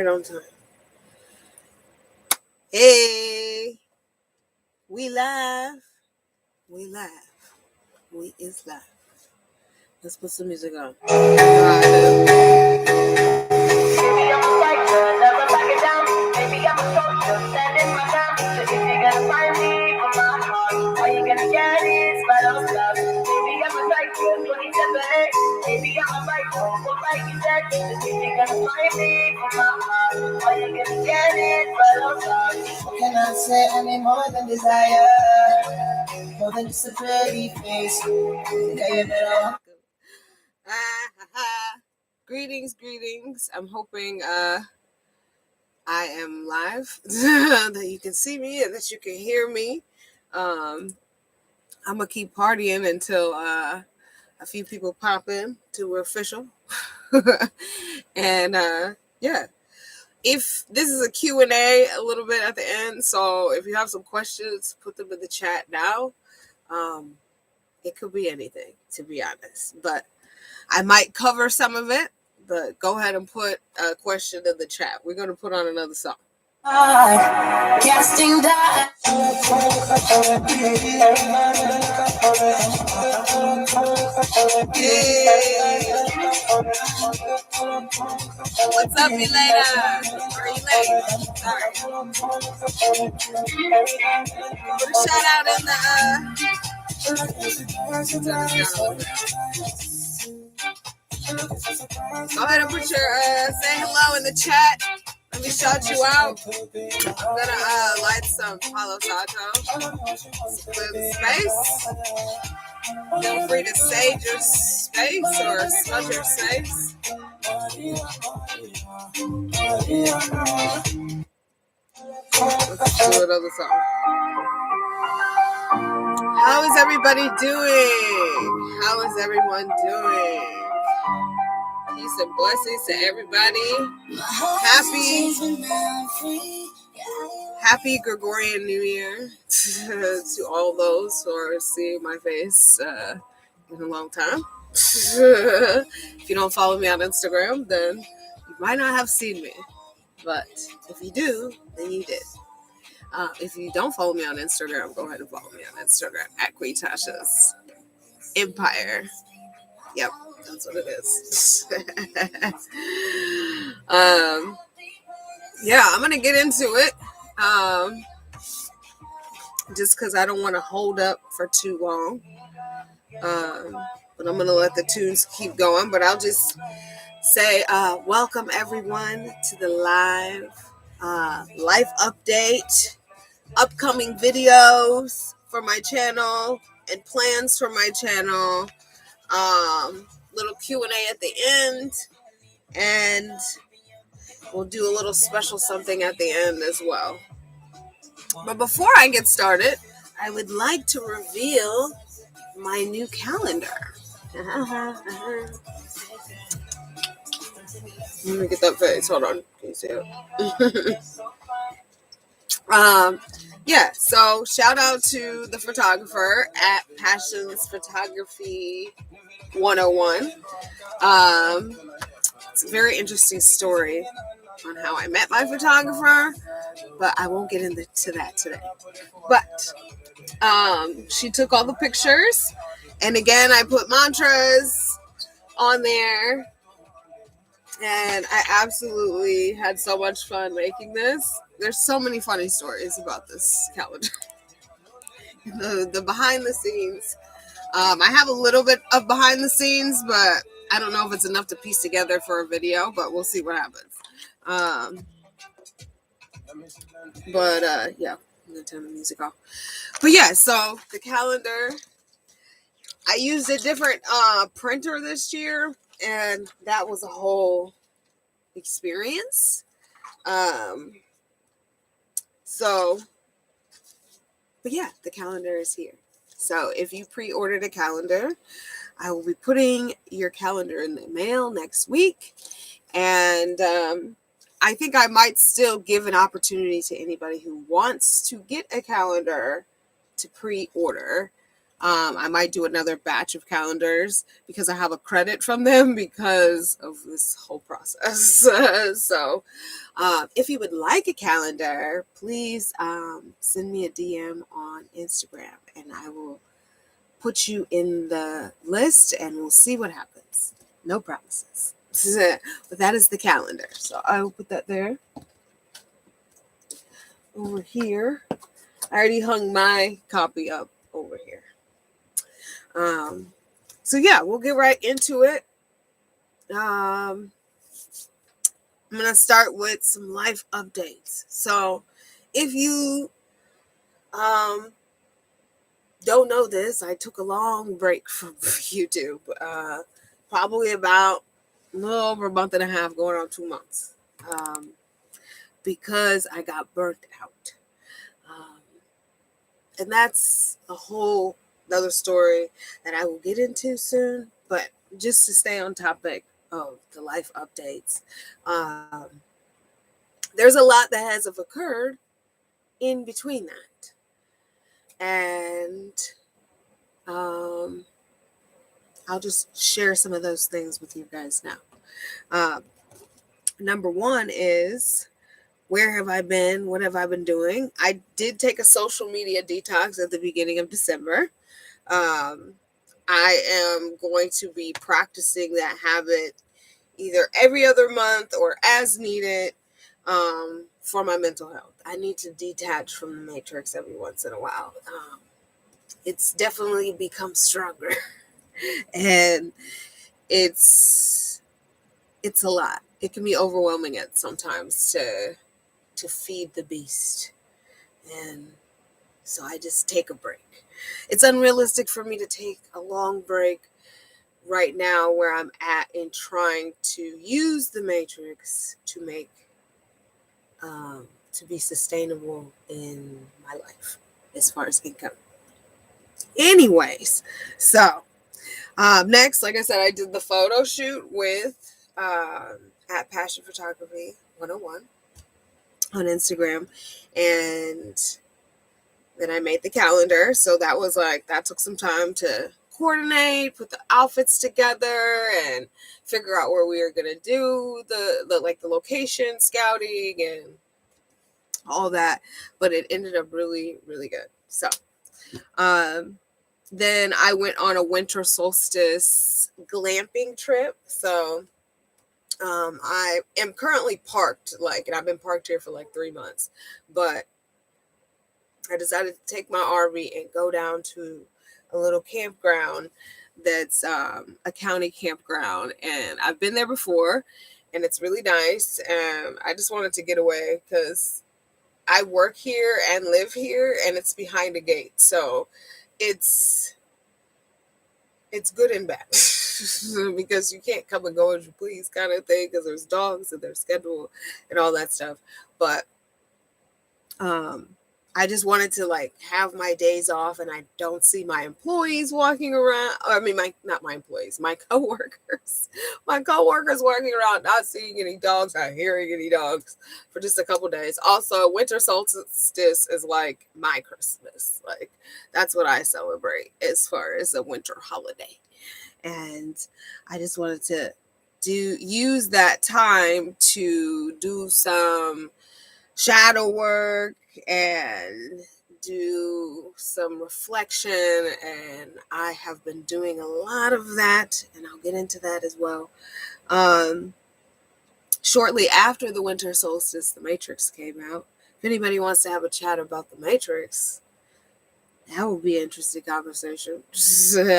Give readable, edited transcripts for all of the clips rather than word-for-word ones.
Right on time. Hey, we live. We live. We is live. Let's put some music on. Cannot say any more than desire, more than just a pretty face. Greetings. I'm hoping I am live, that you can see me and that you can hear me. I'm gonna keep partying until a few people pop in till we're official. And yeah, if this is a Q&A a little bit at the end, so if you have some questions, put them in the chat now. It could be anything, to be honest, but I might cover some of it. But go ahead and put a question in the chat. We're gonna put on another song. Casting that. What's up, Elena? Are you late? Sorry. Put a shout out in the. Go ahead and put your say hello in the chat. Let me shout you out. I'm gonna light some Palo Santo with space. Feel free to sage your space or smudge your space. Let's do another song. How is everybody doing? How is everyone doing? Peace and blessings to everybody. Happy Gregorian New Year to all those who are seeing my face in a long time. If you don't follow me on Instagram, then you might not have seen me. But if you do, then you did. If you don't follow me on Instagram, go ahead and follow me on Instagram at QueenTasha's Empire. Yep, that's what it is. Yeah, I'm gonna get into it. Just because I don't want to hold up for too long. But I'm gonna let the tunes keep going. But I'll just say welcome everyone to the live update, upcoming videos for my channel and plans for my channel, little Q&A at the end, and we'll do a little special something at the end as well. But before I get started, I would like to reveal my new calendar. Let me get that face. Hold on. Can you see it? Yeah, so shout out to the photographer at Passions Photography 101. It's a very interesting story on how I met my photographer, but I won't get into that today. But she took all the pictures, and again, I put mantras on there, and I absolutely had so much fun making this. There's so many funny stories about this calendar. The behind the scenes. I have a little bit of behind the scenes, but I don't know if it's enough to piece together for a video, but we'll see what happens. Yeah, I'm going to turn the music off. But yeah, so the calendar, I used a different printer this year, and that was a whole experience. But yeah, the calendar is here. So if you pre-ordered a calendar, I will be putting your calendar in the mail next week. And I think I might still give an opportunity to anybody who wants to get a calendar to pre-order. I might do another batch of calendars because I have a credit from them because of this whole process. So if you would like a calendar, please send me a DM on Instagram and I will put you in the list and we'll see what happens. No promises. But that is the calendar. So I will put that there. Over here. I already hung my copy up over here. So yeah, we'll get right into it. I'm going to start with some life updates. So if you don't know this, I took a long break from YouTube, probably about a little over a month and a half, going on 2 months, because I got burnt out. And that's a whole another story that I will get into soon. But just to stay on topic of the life updates, there's a lot that has occurred in between that. And I'll just share some of those things with you guys now. Number one is, where have I been? What have I been doing? I did take a social media detox at the beginning of December. I am going to be practicing that habit either every other month or as needed for my mental health. I need to detach from the matrix every once in a while. It's definitely become stronger and it's a lot. It can be overwhelming at sometimes to feed the beast. And so I just take a break. It's unrealistic for me to take a long break right now where I'm at in trying to use the matrix to make to be sustainable in my life as far as income. Anyways, so next, like I said, I did the photo shoot with at Passion Photography 101 on Instagram, and then I made the calendar. So that took some time to coordinate, put the outfits together, and figure out where we were gonna do the location scouting and all that. But it ended up really, really good. So then I went on a winter solstice glamping trip. So I am currently parked, and I've been parked here for 3 months, but I decided to take my RV and go down to a little campground that's a county campground. And I've been there before, and it's really nice. And I just wanted to get away because I work here and live here, and it's behind a gate. So it's good and bad because you can't come and go as you please kind of thing because there's dogs and their schedule and all that stuff. But I just wanted to have my days off and I don't see my employees walking around. I mean, not my employees, my coworkers. My coworkers walking around, not seeing any dogs, not hearing any dogs for just a couple days. Also, winter solstice is like my Christmas. That's what I celebrate as far as a winter holiday. And I just wanted to use that time to do some shadow work and do some reflection, and I have been doing a lot of that, and I'll get into that as well. Shortly after the winter solstice, the Matrix came out. If anybody wants to have a chat about the Matrix, that would be an interesting conversation.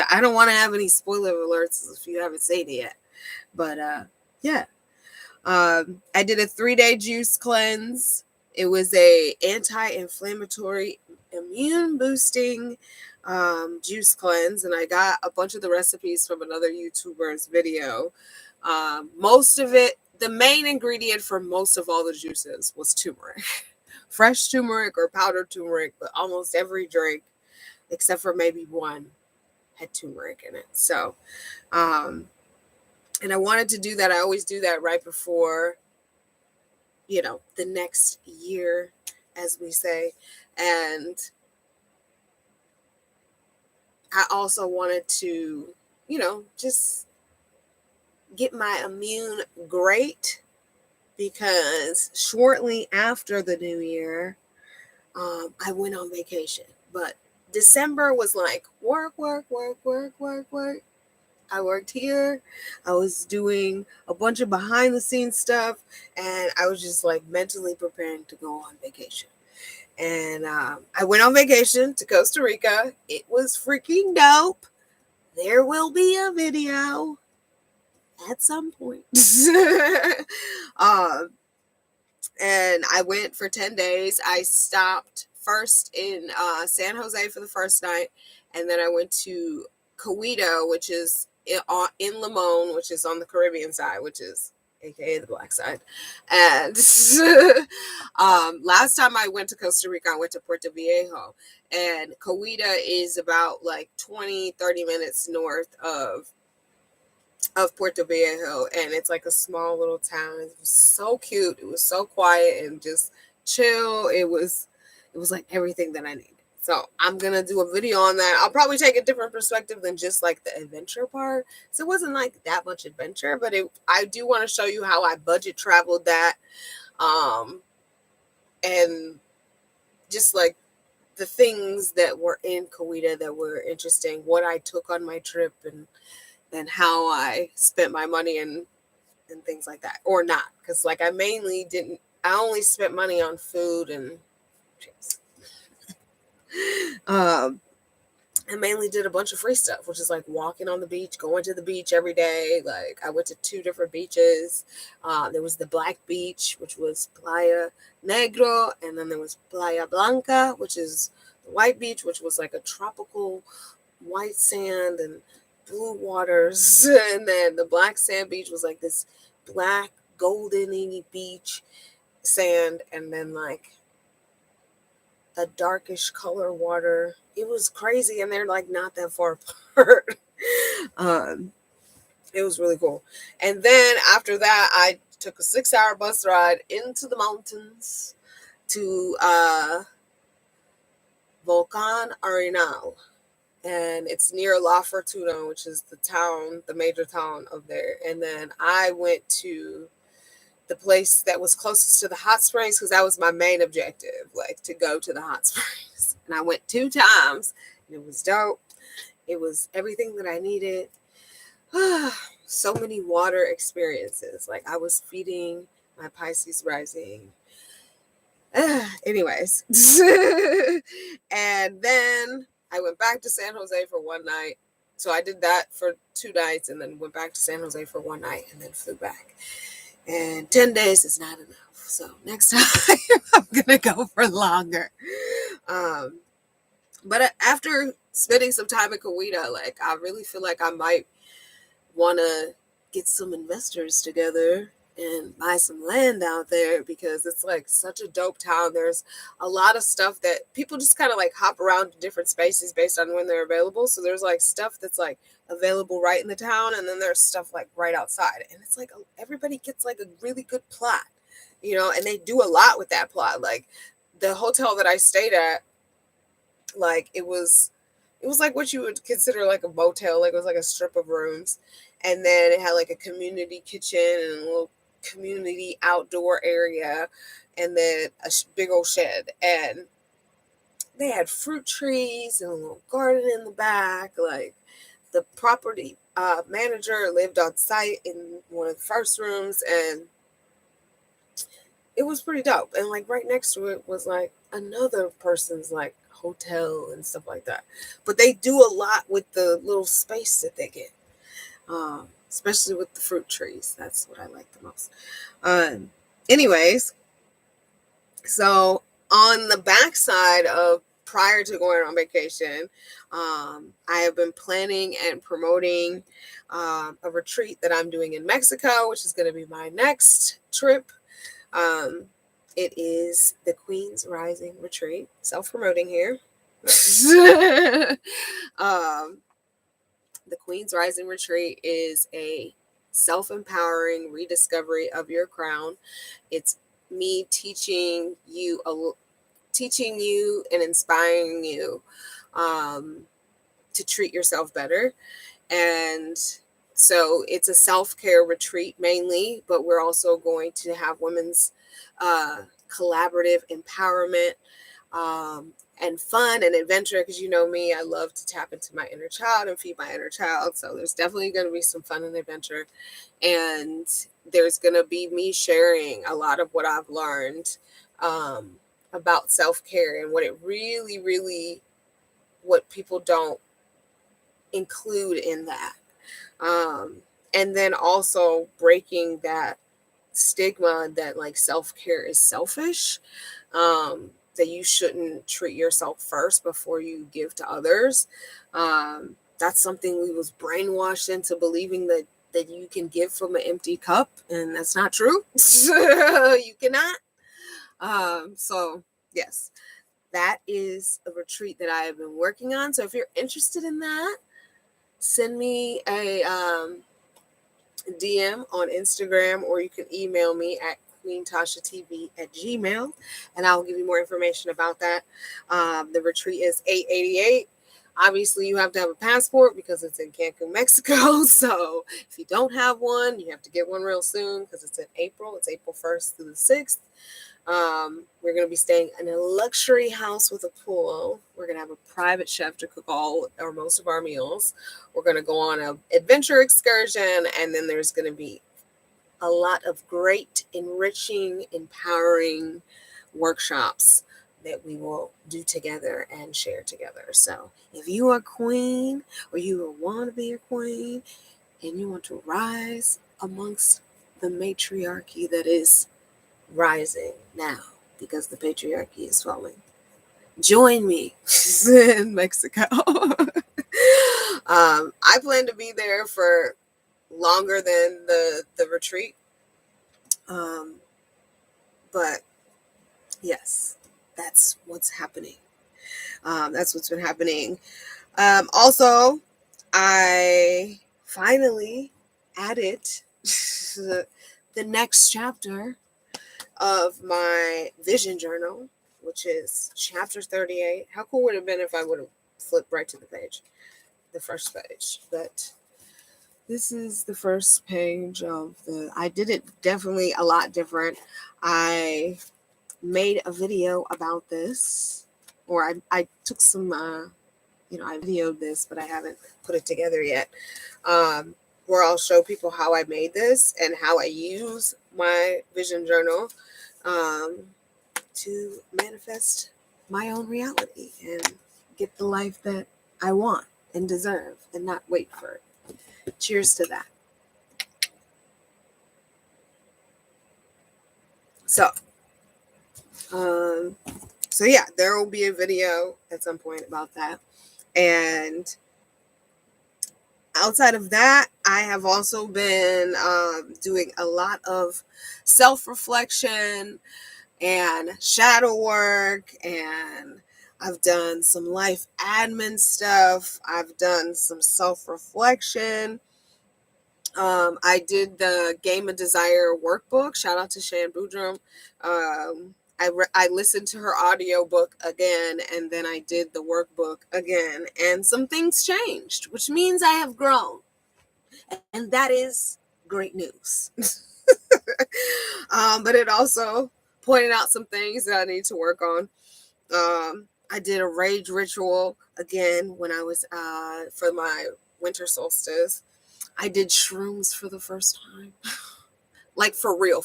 I don't want to have any spoiler alerts if you haven't seen it yet, but yeah. I did a 3-day juice cleanse. It was a anti-inflammatory, immune boosting juice cleanse, and I got a bunch of the recipes from another YouTuber's video. Most of it, the main ingredient for most of all the juices was turmeric, fresh turmeric or powdered turmeric, but almost every drink, except for maybe one, had turmeric in it. So, and I wanted to do that. I always do that right before, the next year, as we say. And I also wanted to, just get my immune great, because shortly after the new year, I went on vacation. But December was like work, work, work, work, work, work. I worked here. I was doing a bunch of behind the scenes stuff, and I was just like mentally preparing to go on vacation. And I went on vacation to Costa Rica. It was freaking dope. There will be a video at some point. um, and I went for 10 days. I stopped first in San Jose for the first night, and then I went to Quito, which is in Limon, which is on the Caribbean side, which is aka the black side. And last time I went to Costa Rica, I went to Puerto Viejo, and Quito is about like 20-30 minutes north of Puerto Viejo, and it's like a small little town. It was so cute. It was so quiet and just chill. It was like everything that I needed. So I'm gonna do a video on that. I'll probably take a different perspective than just like the adventure part. So it wasn't like that much adventure, but I do want to show you how I budget traveled that, and just like the things that were in Quito that were interesting, what I took on my trip, and how I spent my money and things like that, or not, because like I only spent money on food and chips. I mainly did a bunch of free stuff, which is like walking on the beach, going to the beach every day. Like I went to 2 different beaches. There was the Black Beach, which was Playa Negro, and then there was Playa Blanca, which is the white beach, which was like a tropical white sand and blue waters. And then the black sand beach was like this black golden beach sand, and then like a darkish color water. It was crazy, and they're like not that far apart. It was really cool. And then after that, I took a 6-hour bus ride into the mountains to Volcan Arenal, and it's near La Fortuna, which is the major town of there. And then I went to the place that was closest to the hot springs, because that was my main objective, like to go to the hot springs. And I went 2 times, and it was dope. It was everything that I needed. So many water experiences. Like I was feeding my Pisces rising. Anyways. And then I went back to San Jose for one night. So I did that for 2 nights, and then went back to San Jose for one night, and then flew back. And 10 days is not enough. So next time I'm going to go for longer. But after spending some time in Quito, like I really feel like I might want to get some investors together and buy some land out there, because it's like such a dope town. There's a lot of stuff that people just kind of like hop around to different spaces based on when they're available. So there's like stuff that's like available right in the town, and then there's stuff like right outside, and it's like everybody gets like a really good plot, and they do a lot with that plot. Like the hotel that I stayed at, like it was like what you would consider like a motel. Like it was like a strip of rooms, and then it had like a community kitchen and a little community outdoor area, and then a big old shed, and they had fruit trees and a little garden in the back. Like the property manager lived on site in one of the first rooms, and it was pretty dope. And like right next to it was like another person's like hotel and stuff like that. But they do a lot with the little space that they get, especially with the fruit trees. That's what I like the most. Anyways, so on the backside of prior to going on vacation, I have been planning and promoting a retreat that I'm doing in Mexico, which is going to be my next trip. It is the Queen's Rising Retreat. Self-promoting here. The Queen's Rising Retreat is a self-empowering rediscovery of your crown. It's me teaching you and inspiring you to treat yourself better. And so it's a self-care retreat mainly, but we're also going to have women's collaborative empowerment, and fun and adventure, because you know me, I love to tap into my inner child and feed my inner child. So there's definitely going to be some fun and adventure, and there's going to be me sharing a lot of what I've learned about self-care and what it really, really, what people don't include in that. And then also breaking that stigma that like self-care is selfish, that you shouldn't treat yourself first before you give to others. That's something we was brainwashed into believing that you can give from an empty cup, and that's not true. You cannot. So yes, that is a retreat that I have been working on. So if you're interested in that, send me a DM on Instagram, or you can email me at QueenTashaTV@gmail, and I'll give you more information about that. The retreat is $888. Obviously, you have to have a passport because it's in Cancun, Mexico. So if you don't have one, you have to get one real soon because it's in April. It's April 1st through the 6th. We're going to be staying in a luxury house with a pool. We're going to have a private chef to cook all or most of our meals. We're going to go on an adventure excursion, and then there's going to be a lot of great, enriching, empowering workshops that we will do together and share together. So if you are a queen, or you want to be a queen, and you want to rise amongst the matriarchy that is rising now, because the patriarchy is falling, join me in Mexico. I plan to be there for longer than the retreat. But yes, that's what's happening. That's what's been happening. Also, I finally added the next chapter of my vision journal, which is chapter 38. How cool would it have been if I would have flipped right to the first page? But this is the first page of I did it definitely a lot different. I made a video about this, or I took some, I videoed this, but I haven't put it together yet. Where I'll show people how I made this and how I use my vision journal to manifest my own reality and get the life that I want and deserve, and not wait for it. Cheers to that. So yeah, there will be a video at some point about that. And outside of that, I have also been doing a lot of self-reflection and shadow work, and I've done some life admin stuff. I've done some self-reflection. I did the Game of Desire workbook. Shout out to Shan Boudrum. I listened to her audiobook again, and then I did the workbook again, and some things changed, which means I have grown, and that is great news. But it also pointed out some things that I need to work on. I did a rage ritual again when I was for my winter solstice. I did shrooms for the first time. Like for real,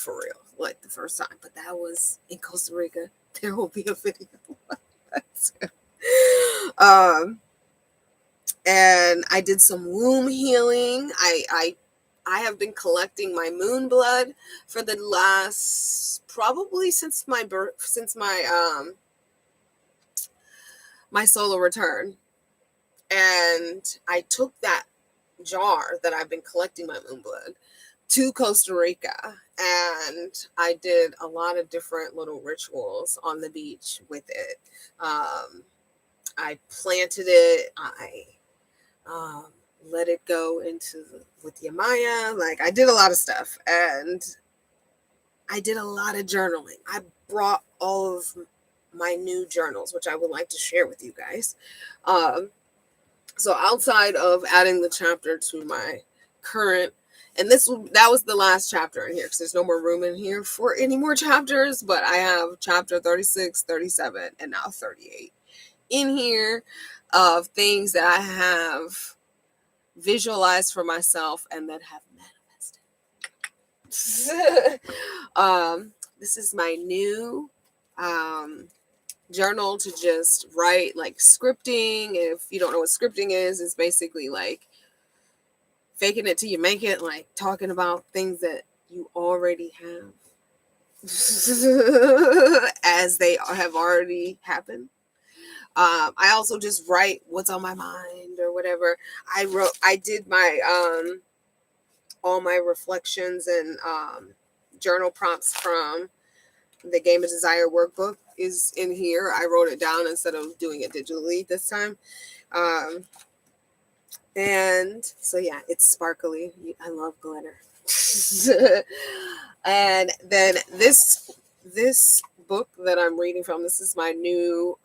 like the first time. But that was in Costa Rica. There will be a video. And I did some womb healing. I have been collecting my moon blood for the last, probably since my birth, since my my solar return. And I took that jar that I've been collecting my moon blood to Costa Rica, and I did a lot of different little rituals on the beach with it. I planted it. I let it go with Yamaya. Like, I did a lot of stuff, and I did a lot of journaling. I brought all of my new journals, which I would like to share with you guys. So outside of adding the chapter to my current, and that was the last chapter in here because there's no more room in here for any more chapters, but I have chapter 36, 37, and now 38 in here of things that I have visualized for myself and that have manifested. This is my new journal to just write, like scripting. If you don't know what scripting is, it's basically like faking it till you make it, like talking about things that you already have as they have already happened. I also just write what's on my mind or whatever. I did my all my reflections and journal prompts from the Game of Desire workbook is in here. I wrote it down instead of doing it digitally this time. And so yeah, it's sparkly. I love glitter. And then this book that I'm reading from, this is my new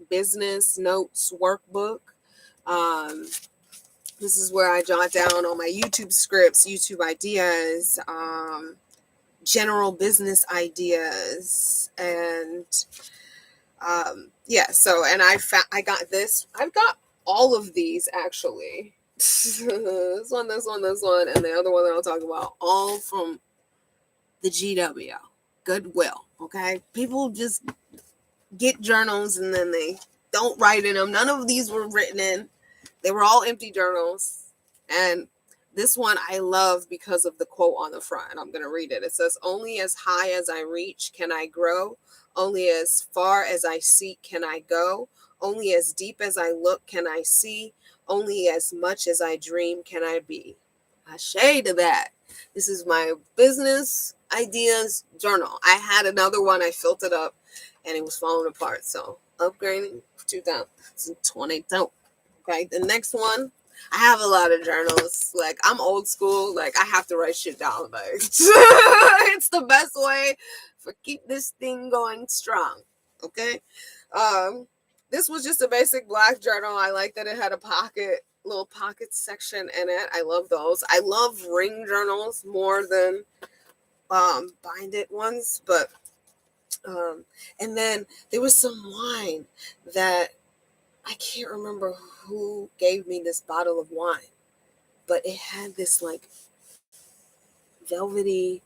business notes workbook. This is where I jot down all my YouTube scripts, YouTube ideas, general business ideas, and yeah. So, and I got this. I've got all of these actually. this one, and the other one that I'll talk about, all from the GW, Goodwill. Okay, people just get journals and then they don't write in them. None of these were written in. They were all empty journals. And this one I love because of the quote on the front. And I'm going to read it. It says, "Only as high as I reach can I grow. Only as far as I seek can I go. Only as deep as I look can I see. Only as much as I dream can I be." I shade to that. This is my business ideas journal. I had another one. I filled it up and it was falling apart. So upgrading 2022. Okay, the next one. I have a lot of journals. Like, I'm old school. Like, I have to write shit down. Like, it's the best way for keep this thing going strong. Okay. This was just a basic black journal. I like that it had a little pocket section in it. I love those. I love ring journals more than binded ones. But and then there was some wine that I can't remember who gave me this bottle of wine, but it had this like velvety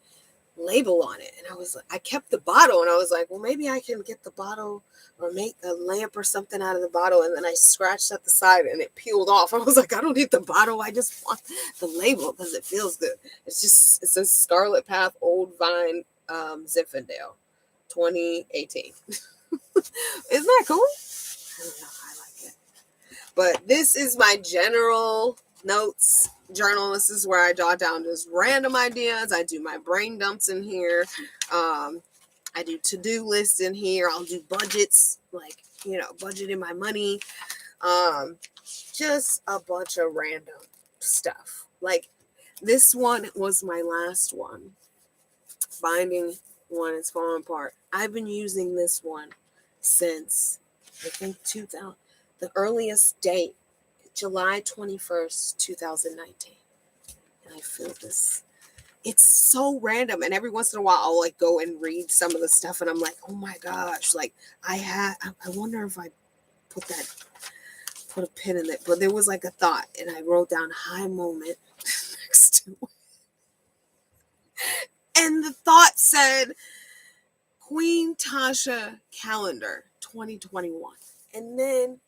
label on it. And I kept the bottle and I was like, well, maybe I can get the bottle or make a lamp or something out of the bottle. And then I scratched at the side and it peeled off. I was like, I don't need the bottle. I just want the label because it feels good. It says Scarlet Path Old Vine Zinfandel 2018. Isn't that cool? I don't know. But this is my general notes journal. This is where I jot down just random ideas. I do my brain dumps in here. I do to-do lists in here. I'll do budgets, like, budgeting my money. Just a bunch of random stuff. Like, this one was my last one. Binding one is falling apart. I've been using this one since, I think, 2000. The earliest date, July 21st, 2019. And I feel this. It's so random. And every once in a while, I'll like go and read some of the stuff. And I'm like, oh my gosh. Like I wonder if I put a pin in it. But there was like a thought. And I wrote down high moment next to it. And the thought said, Queen Tasha calendar 2021. And then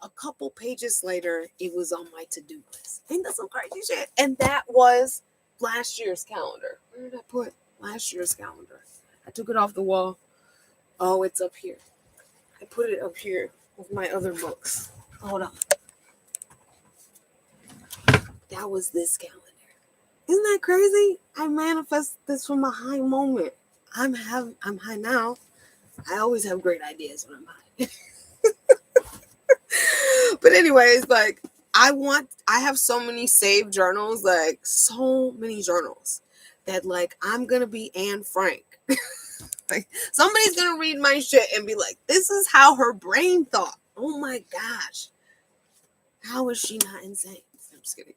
a couple pages later, it was on my to-do list. Ain't that some crazy shit? And that was last year's calendar. Where did I put last year's calendar? I took it off the wall. Oh, it's up here. I put it up here with my other books. Hold on. That was this calendar. Isn't that crazy? I manifest this from a high moment. I'm high now. I always have great ideas when I'm high. But anyways, like I have so many saved journals, like so many journals that like I'm gonna be Anne Frank. Like somebody's gonna read my shit and be like, this is how her brain thought. Oh my gosh. How is she not insane? I'm just kidding.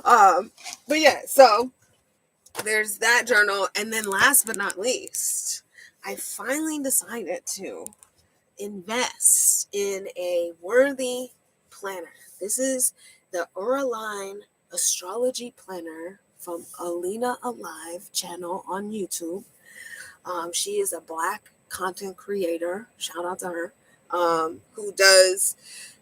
But yeah, so there's that journal. And then last but not least, I finally decided to invest in a worthy planner. This is the Uraline Astrology Planner from Alina Alive channel on YouTube. She is a Black content creator. Shout out to her. Who does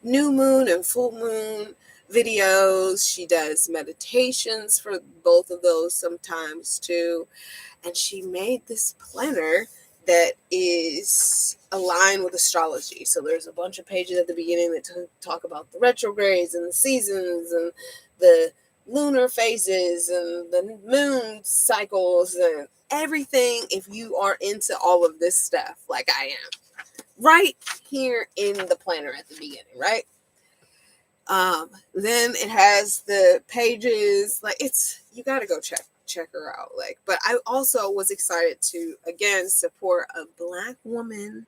new moon and full moon videos. She does meditations for both of those sometimes too. And she made this planner that is aligned with astrology. So there's a bunch of pages at the beginning that talk about the retrogrades and the seasons and the lunar phases and the moon cycles and everything. If you are into all of this stuff like I am, right here in the planner at the beginning, right? Then it has the pages, like it's, you got to go check her out. Like, but I also was excited to again support a Black woman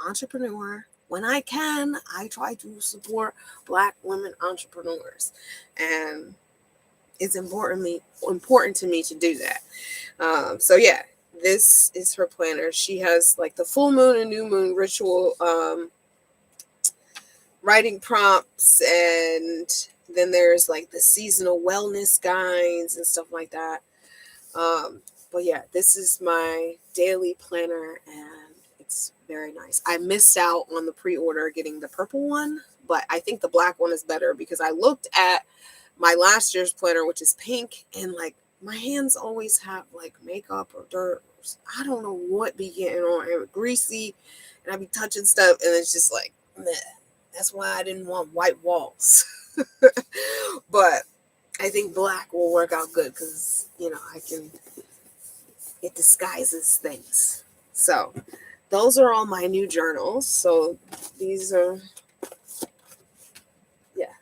entrepreneur. When I can, I try to support Black women entrepreneurs, and it's important to me to do that. So yeah, this is her planner. She has like the full moon and new moon ritual writing prompts, and then there's like the seasonal wellness guides and stuff like that. But yeah, this is my daily planner, and it's very nice. I missed out on the pre-order getting the purple one, but I think the black one is better because I looked at my last year's planner, which is pink, and like my hands always have like makeup or dirt. I don't know what be getting on. It was greasy, and I be touching stuff, and it's just like meh. That's why I didn't want white walls. But I think black will work out good because, you know, it disguises things. So those are all my new journals. So these are, yeah,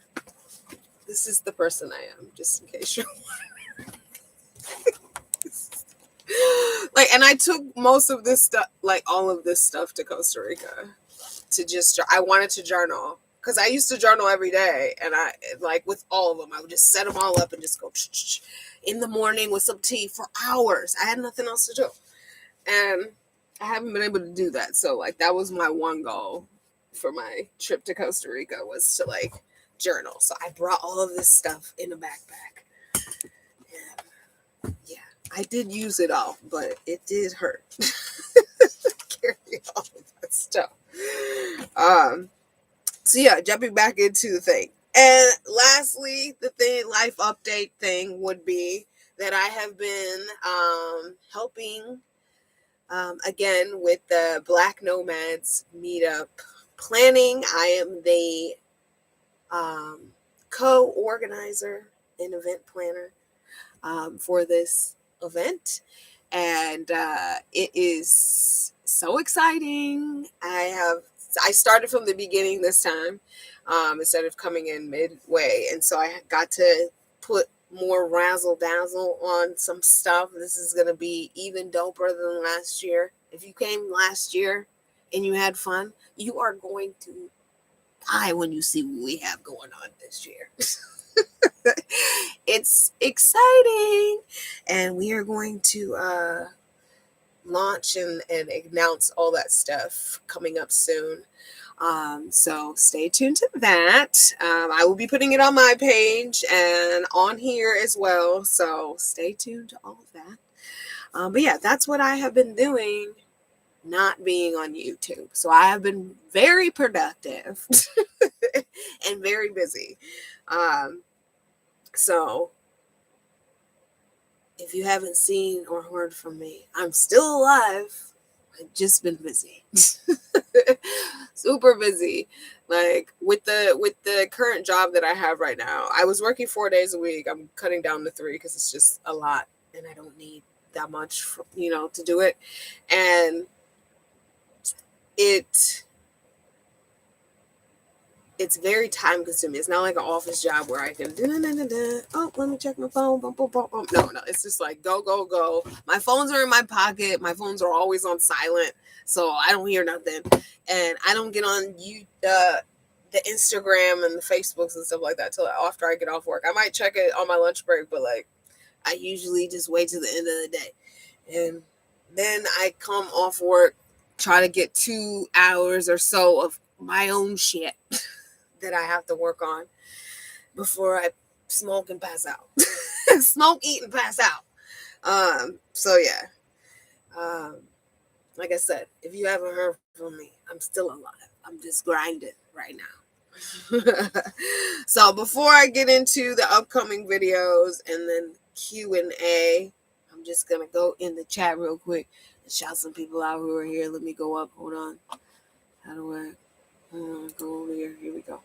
this is the person I am, just in case you're wondering. Like, and I took most of this stuff, like all of this stuff to Costa Rica. I wanted to journal because I used to journal every day, and I like with all of them, I would just set them all up and just go in the morning with some tea for hours. I had nothing else to do, and I haven't been able to do that. So like that was my one goal for my trip to Costa Rica was to like journal. So I brought all of this stuff in a backpack, and yeah, I did use it all, but it did hurt. Carry all of that stuff. So yeah, jumping back into the thing. And lastly, the thing, life update thing would be that I have been helping again with the Black Nomads meetup planning. I am the co-organizer and event planner for this event. And it is so exciting. I started from the beginning this time instead of coming in midway. And so I got to put more razzle dazzle on some stuff. This is going to be even doper than last year. If you came last year and you had fun, you are going to die when you see what we have going on this year. It's exciting, and we are going to launch and announce all that stuff coming up soon. So stay tuned to that. I will be putting it on my page and on here as well. So stay tuned to all of that. But yeah, that's what I have been doing, not being on YouTube. So I have been very productive and very busy. So if you haven't seen or heard from me, I'm still alive. I've just been busy. Super busy. Like with the current job that I have right now, I was working 4 days a week. I'm cutting down to 3 because it's just a lot, and I don't need that much, to do it. And it's very time consuming. It's not like an office job where I can oh, let me check my phone. Boom, boom, boom, boom. No. It's just like go. My phones are in my pocket. My phones are always on silent, so I don't hear nothing. And I don't get on the Instagram and the Facebooks and stuff like that till after I get off work. I might check it on my lunch break, but like I usually just wait till the end of the day. And then I come off work, try to get 2 hours or so of my own shit that I have to work on before I smoke and pass out. Smoke, eat, and pass out. So yeah. Like I said, if you haven't heard from me, I'm still alive. I'm just grinding right now. So before I get into the upcoming videos and then Q&A, I'm just gonna go in the chat real quick and shout some people out who are here. Let me go up. Hold on. How do I go over here? Here we go.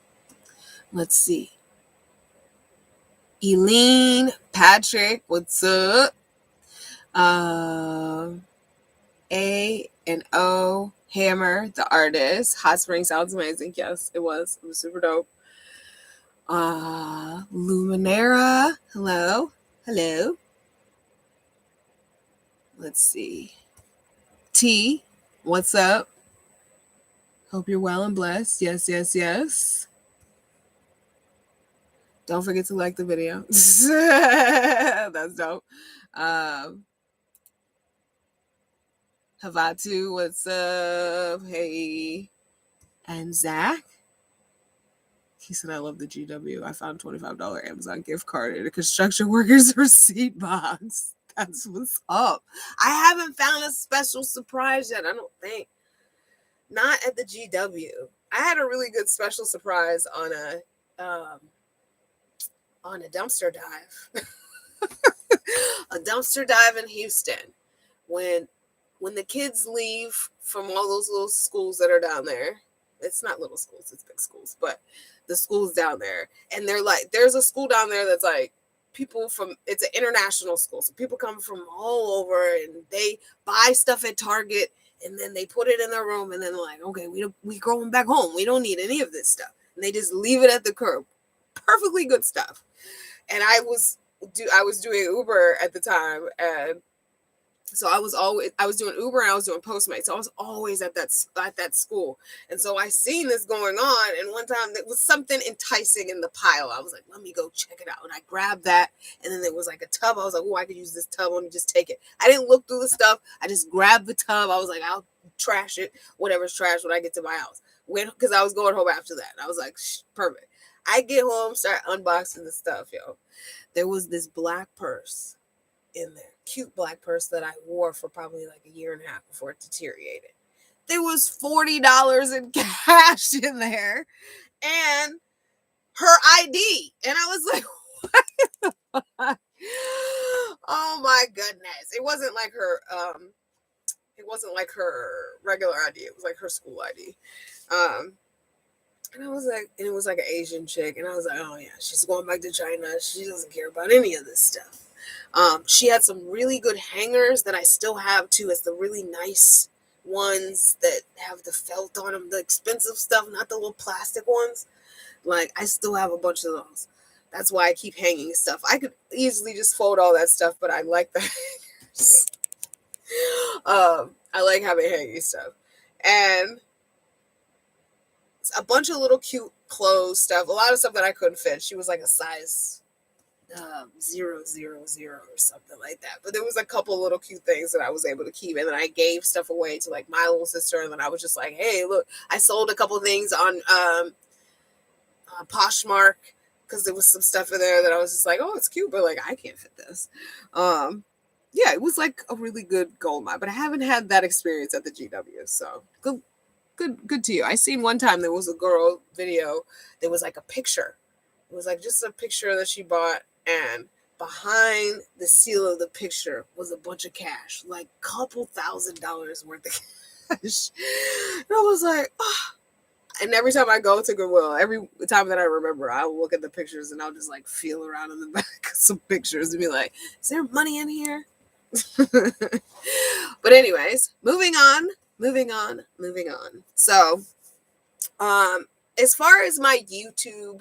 Let's see. Eileen, Patrick, what's up? A and O, Hammer, the artist. Hot Spring sounds amazing. Yes, it was. It was super dope. Luminera, hello. Hello. Let's see. T, what's up? Hope you're well and blessed. Yes, yes, yes. Don't forget to like the video. That's dope. Havatu, what's up? Hey. And Zach. He said, I love the GW. I found a $25 Amazon gift card in a construction worker's receipt box. That's what's up. I haven't found a special surprise yet, I don't think. Not at the GW. I had a really good special surprise on a dumpster dive. A dumpster dive in Houston. When the kids leave from all those little schools that are down there, it's not little schools, it's big schools, but the schools down there, and they're like, there's a school down there that's like people from, it's an international school, so people come from all over, and they buy stuff at Target, and then they put it in their room, and then they're like, okay, we going back home, we don't need any of this stuff, and they just leave it at the curb. Perfectly good stuff. And I was doing Uber at the time, and so I was doing Uber and I was doing Postmates. So I was always at that school. And so I seen this going on. And one time there was something enticing in the pile. I was like, let me go check it out. And I grabbed that. And then there was like a tub. I was like, oh, I could use this tub. Let me just take it. I didn't look through the stuff. I just grabbed the tub. I was like, I'll trash it. Whatever's trash when I get to my house. Because I was going home after that. And I was like, perfect. I get home, start unboxing the stuff, yo. There was this black purse in there. Cute black purse that I wore for probably like a year and a half before it deteriorated. There was $40 in cash in there and her ID. And I was like, what the fuck? Oh my goodness. It wasn't like her regular ID. It was like her school ID. And I was like, and it was like an Asian chick. And I was like, oh yeah, she's going back to China. She doesn't care about any of this stuff. She had some really good hangers that I still have too. It's the really nice ones that have the felt on them, the expensive stuff, not the little plastic ones. Like, I still have a bunch of those. That's why I keep hanging stuff. I could easily just fold all that stuff, but I like the hangers. I like having hanging stuff. And a bunch of little cute clothes stuff. A lot of stuff that I couldn't fit. She was like a size 000 or something like that. But there was a couple little cute things that I was able to keep, and then I gave stuff away to like my little sister, and then I was just like, hey, look, I sold a couple things on Poshmark because there was some stuff in there that I was just like, oh, it's cute, but like I can't fit this. Yeah, it was like a really good gold mine, but I haven't had that experience at the GW, so good to you. I seen one time there was a girl video, there was like a picture. It was like just a picture that she bought, and behind the seal of the picture was a bunch of cash, like a couple $1,000s worth of cash. And I was like, oh. And every time I go to Goodwill, every time that I remember, I'll look at the pictures and I'll just like feel around in the back of some pictures and be like, is there money in here? But anyways, moving on. So, as far as my YouTube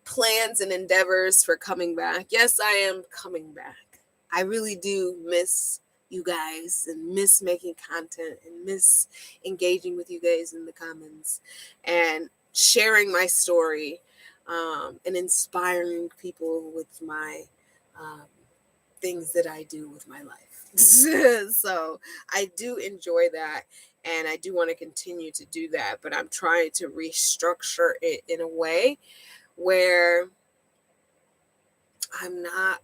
plans and endeavors for coming back, yes, I am coming back. I really do miss you guys and miss making content and miss engaging with you guys in the comments and sharing my story and inspiring people with my things that I do with my life. So I do enjoy that, and I do want to continue to do that, but I'm trying to restructure it in a way where I'm not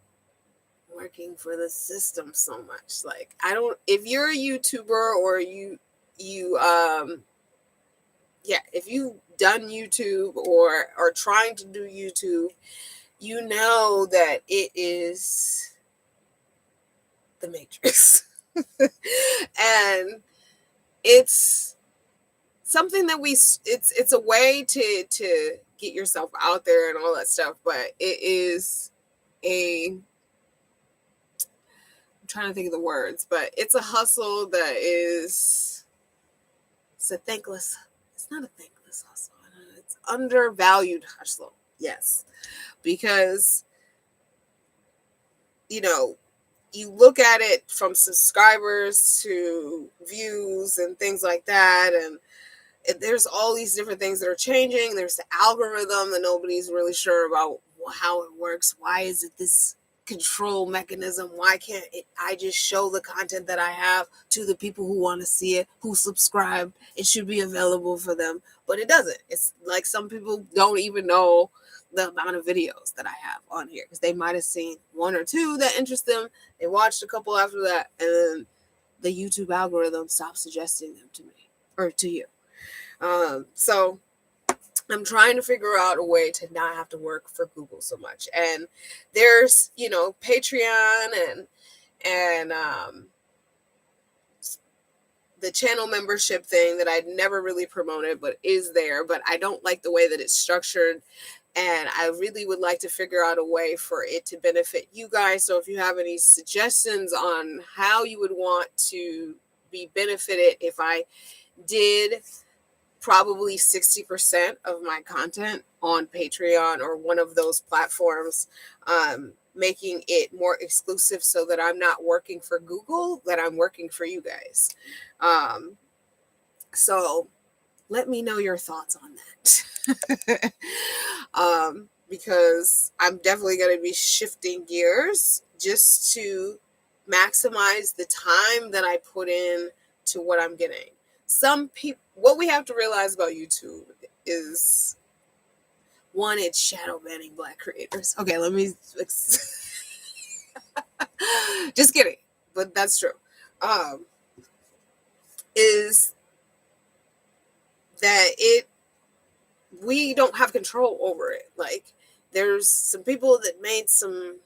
working for the system so much. Like, I don't, if you're a YouTuber or you if you've done YouTube or are trying to do YouTube, you know that it is the Matrix. And it's something that it's a way to get yourself out there and all that stuff, but it is I'm trying to think of the words, but it's a hustle that is, it's a thankless, it's not a thankless hustle, it's undervalued hustle. Yes, because you look at it from subscribers to views and things like that, and there's all these different things that are changing. There's the algorithm that nobody's really sure about how it works. Why is it this control mechanism? Why can't I just show the content that I have to the people who want to see it, who subscribe? It should be available for them, but it doesn't. It's like some people don't even know the amount of videos that I have on here because they might have seen one or two that interest them. They watched a couple after that, and then the YouTube algorithm stops suggesting them to me or to you. So I'm trying to figure out a way to not have to work for Google so much. And there's, Patreon and the channel membership thing that I'd never really promoted, but is there. But I don't like the way that it's structured. And I really would like to figure out a way for it to benefit you guys. So if you have any suggestions on how you would want to be benefited if I did probably 60% of my content on Patreon or one of those platforms, making it more exclusive so that I'm not working for Google, that I'm working for you guys. So let me know your thoughts on that. Because I'm definitely going to be shifting gears just to maximize the time that I put in to what I'm getting. Some people, what we have to realize about YouTube is, one, it's shadow banning Black creators. Okay, let me just kidding, but that's true. Is that we don't have control over it. Like, there's some people that made some,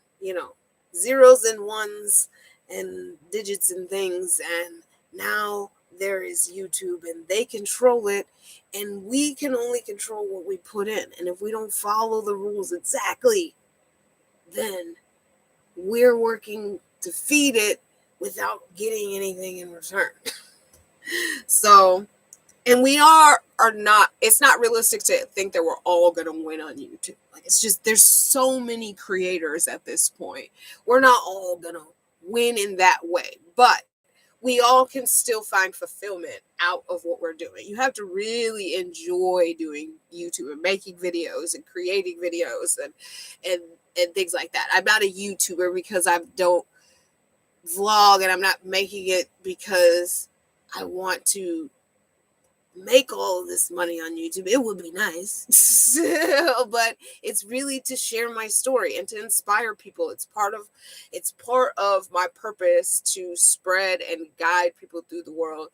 zeros and ones and digits and things, and now there is YouTube and they control it, and we can only control what we put in. And if we don't follow the rules exactly, then we're working to feed it without getting anything in return. So, and we are not, it's not realistic to think that we're all going to win on YouTube. Like, it's just, there's so many creators at this point. We're not all going to win in that way, but we all can still find fulfillment out of what we're doing. You have to really enjoy doing YouTube and making videos and creating videos and things like that. I'm not a YouTuber because I don't vlog, and I'm not making it because I want to make all of this money on YouTube. It would be nice, but it's really to share my story and to inspire people. It's part of my purpose to spread and guide people through the world,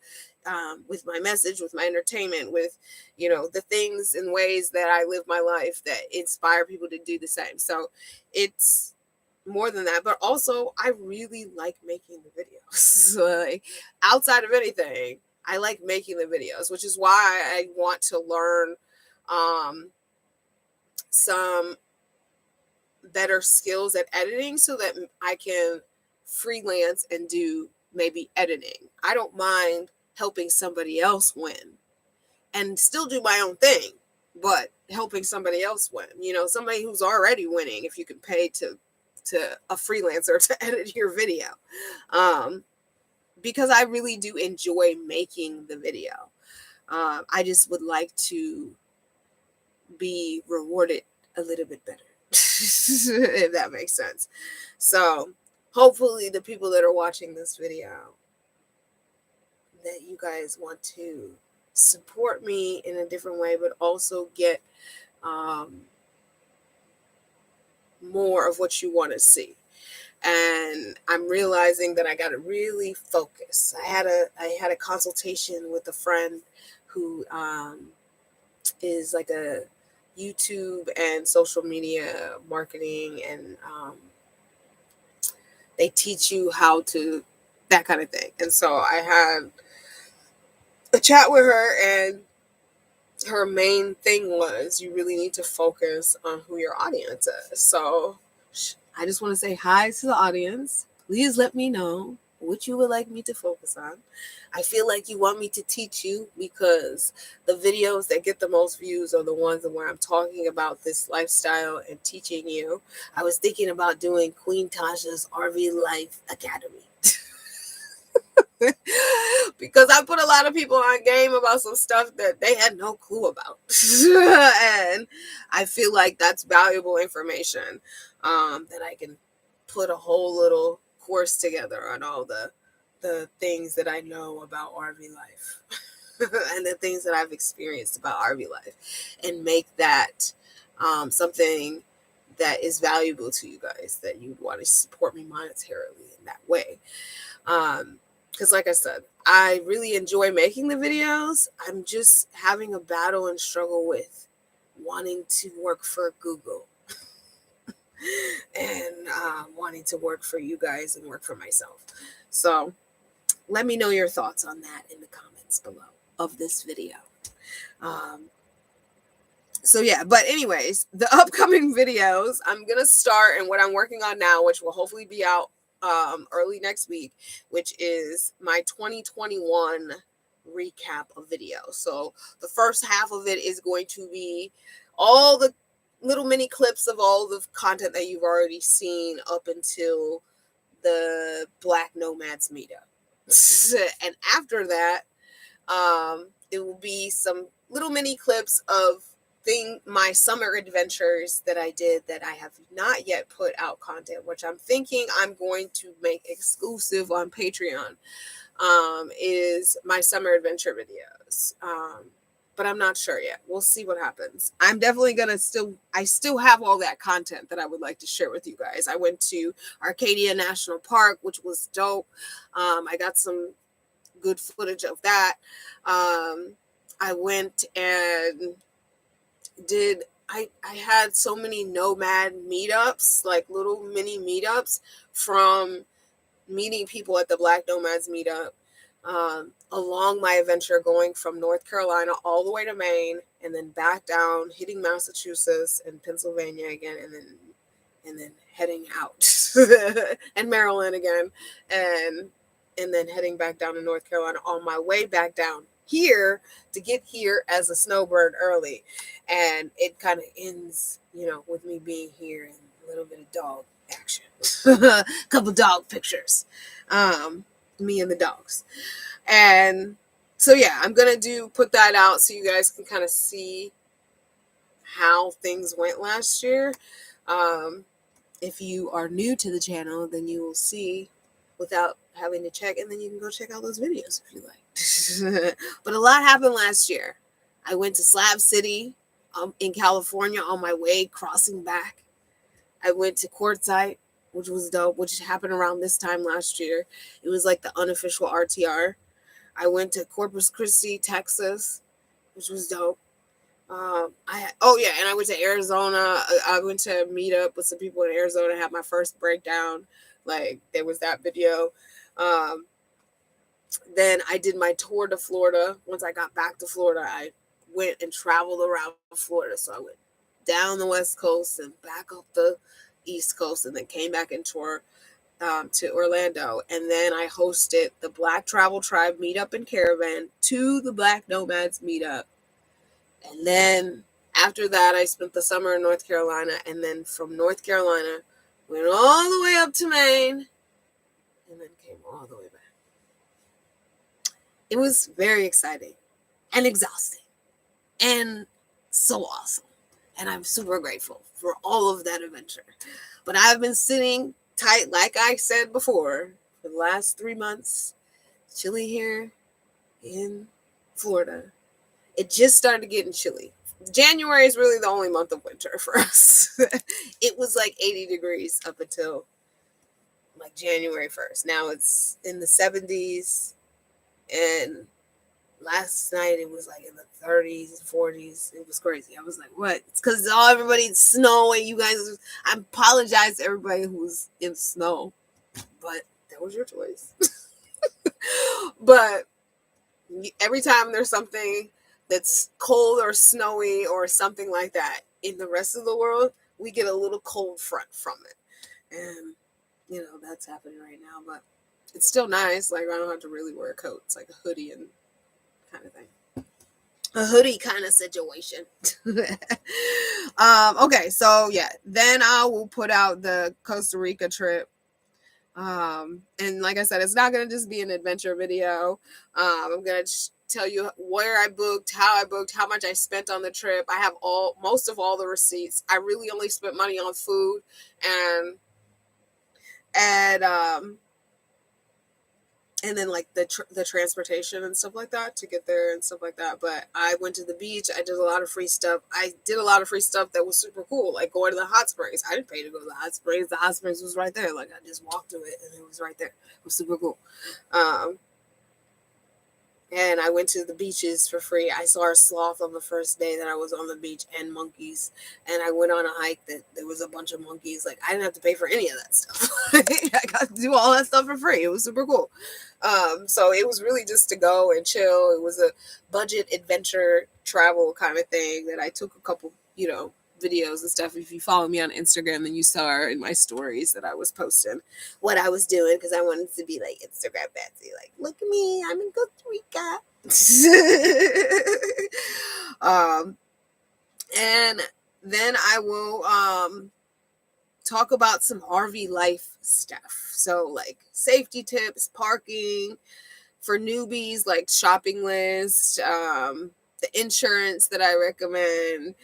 with my message, with my entertainment, with the things and ways that I live my life that inspire people to do the same. So it's more than that, but also I really like making the videos. Like, outside of anything, I like making the videos, which is why I want to learn some better skills at editing so that I can freelance and do maybe editing. I don't mind helping somebody else win and still do my own thing, but helping somebody else win. Somebody who's already winning, if you can pay to a freelancer to edit your video. Because I really do enjoy making the video. I just would like to be rewarded a little bit better, if that makes sense. So hopefully the people that are watching this video, that you guys want to support me in a different way, but also get more of what you want to see. And I'm realizing that I got to really focus. I had a consultation with a friend who is like a YouTube and social media marketing, and they teach you how to, that kind of thing. And so I had a chat with her, and her main thing was, you really need to focus on who your audience is. So I just want to say hi to the audience. Please let me know what you would like me to focus on. I feel like you want me to teach you, because the videos that get the most views are the ones where I'm talking about this lifestyle and teaching you. I was thinking about doing Queen Tasha's RV Life Academy. Because I put a lot of people on game about some stuff that they had no clue about. And I feel like that's valuable information, that I can put a whole little course together on all the things that I know about RV life and the things that I've experienced about RV life, and make that something that is valuable to you guys, that you'd want to support me monetarily in that way. Because like I said, I really enjoy making the videos. I'm just having a battle and struggle with wanting to work for Google and wanting to work for you guys and work for myself. So let me know your thoughts on that in the comments below of this video. So yeah, but anyways, the upcoming videos, I'm going to start, and what I'm working on now, which will hopefully be out early next week, which is my 2021 recap of video. So the first half of it is going to be all the little mini clips of all the content that you've already seen up until the Black Nomads meetup. And after that, it will be some little mini clips of my summer adventures that I did that I have not yet put out content, which I'm thinking I'm going to make exclusive on Patreon, is my summer adventure videos. But I'm not sure yet. We'll see what happens. I'm definitely going to I still have all that content that I would like to share with you guys. I went to Arcadia National Park, which was dope. I got some good footage of that. I went and I had so many nomad meetups, like little mini meetups, from meeting people at the Black Nomads meetup, along my adventure going from North Carolina all the way to Maine, and then back down, hitting Massachusetts and Pennsylvania again, and then heading out and Maryland again, and then heading back down to North Carolina on my way back down here to get here as a snowbird early. And it kind of ends, with me being here and a little bit of dog action. A couple dog pictures. Me and the dogs. And so yeah, I'm gonna put that out so you guys can kind of see how things went last year. If you are new to the channel, then you will see without having to check, and then you can go check out those videos if you like. But a lot happened last year. I went to Slab City in California on my way crossing back. I went to Quartzsite, which was dope, which happened around this time last year. It was like the unofficial RTR. I went to Corpus Christi, Texas, which was dope. And I went to Arizona. I went to meet up with some people in Arizona, had my first breakdown. Like, there was that video. Then I did my tour to Florida. Once I got back to Florida, I went and traveled around Florida. So I went down the West Coast and back up the East Coast, and then came back and toured to Orlando. And then I hosted the Black Travel Tribe meetup and caravan to the Black Nomads meetup. And then after that, I spent the summer in North Carolina. And then from North Carolina, went all the way up to Maine, and then came all the way back. It was very exciting and exhausting and so awesome. And I'm super grateful for all of that adventure. But I've been sitting tight, like I said before, for the last 3 months, chilly here in Florida. It just started getting chilly. January is really the only month of winter for us. It was like 80 degrees up until like January 1st. Now it's in the 70s, and last night it was like in the 30s, 40s. It was crazy. I was like, what? It's because everybody's snow and you guys. I apologize to everybody who's in snow, but that was your choice. But every time there's something that's cold or snowy or something like that in the rest of the world, we get a little cold front from it. And, that's happening right now. But it's still nice. Like, I don't have to really wear a coat. It's like a hoodie and kind of thing. A hoodie kind of situation. Okay, so yeah, then I will put out the Costa Rica trip. And like I said, it's not going to just be an adventure video. I'm going to tell you where I booked, how much I spent on the trip. I have most of all the receipts. I really only spent money on food and then like the transportation and stuff like that to get there and stuff like that. But I went to the beach. I did a lot of free stuff. I did a lot of free stuff that was super cool, like going to the hot springs. I didn't pay to go to the hot springs. The hot springs was right there. Like, I just walked to it and it was right there. It was super cool. And I went to the beaches for free. I saw a sloth on the first day that I was on the beach, and monkeys. And I went on a hike that there was a bunch of monkeys. Like, I didn't have to pay for any of that stuff. I got to do all that stuff for free. It was super cool. So it was really just to go and chill. It was a budget adventure travel kind of thing that I took a couple, videos and stuff. If you follow me on Instagram, then you saw in my stories that I was posting what I was doing, because I wanted to be like Instagram fancy, like, look at me, I'm in Costa Rica. And then I will talk about some RV life stuff. So like safety tips, parking for newbies, like shopping list, the insurance that I recommend,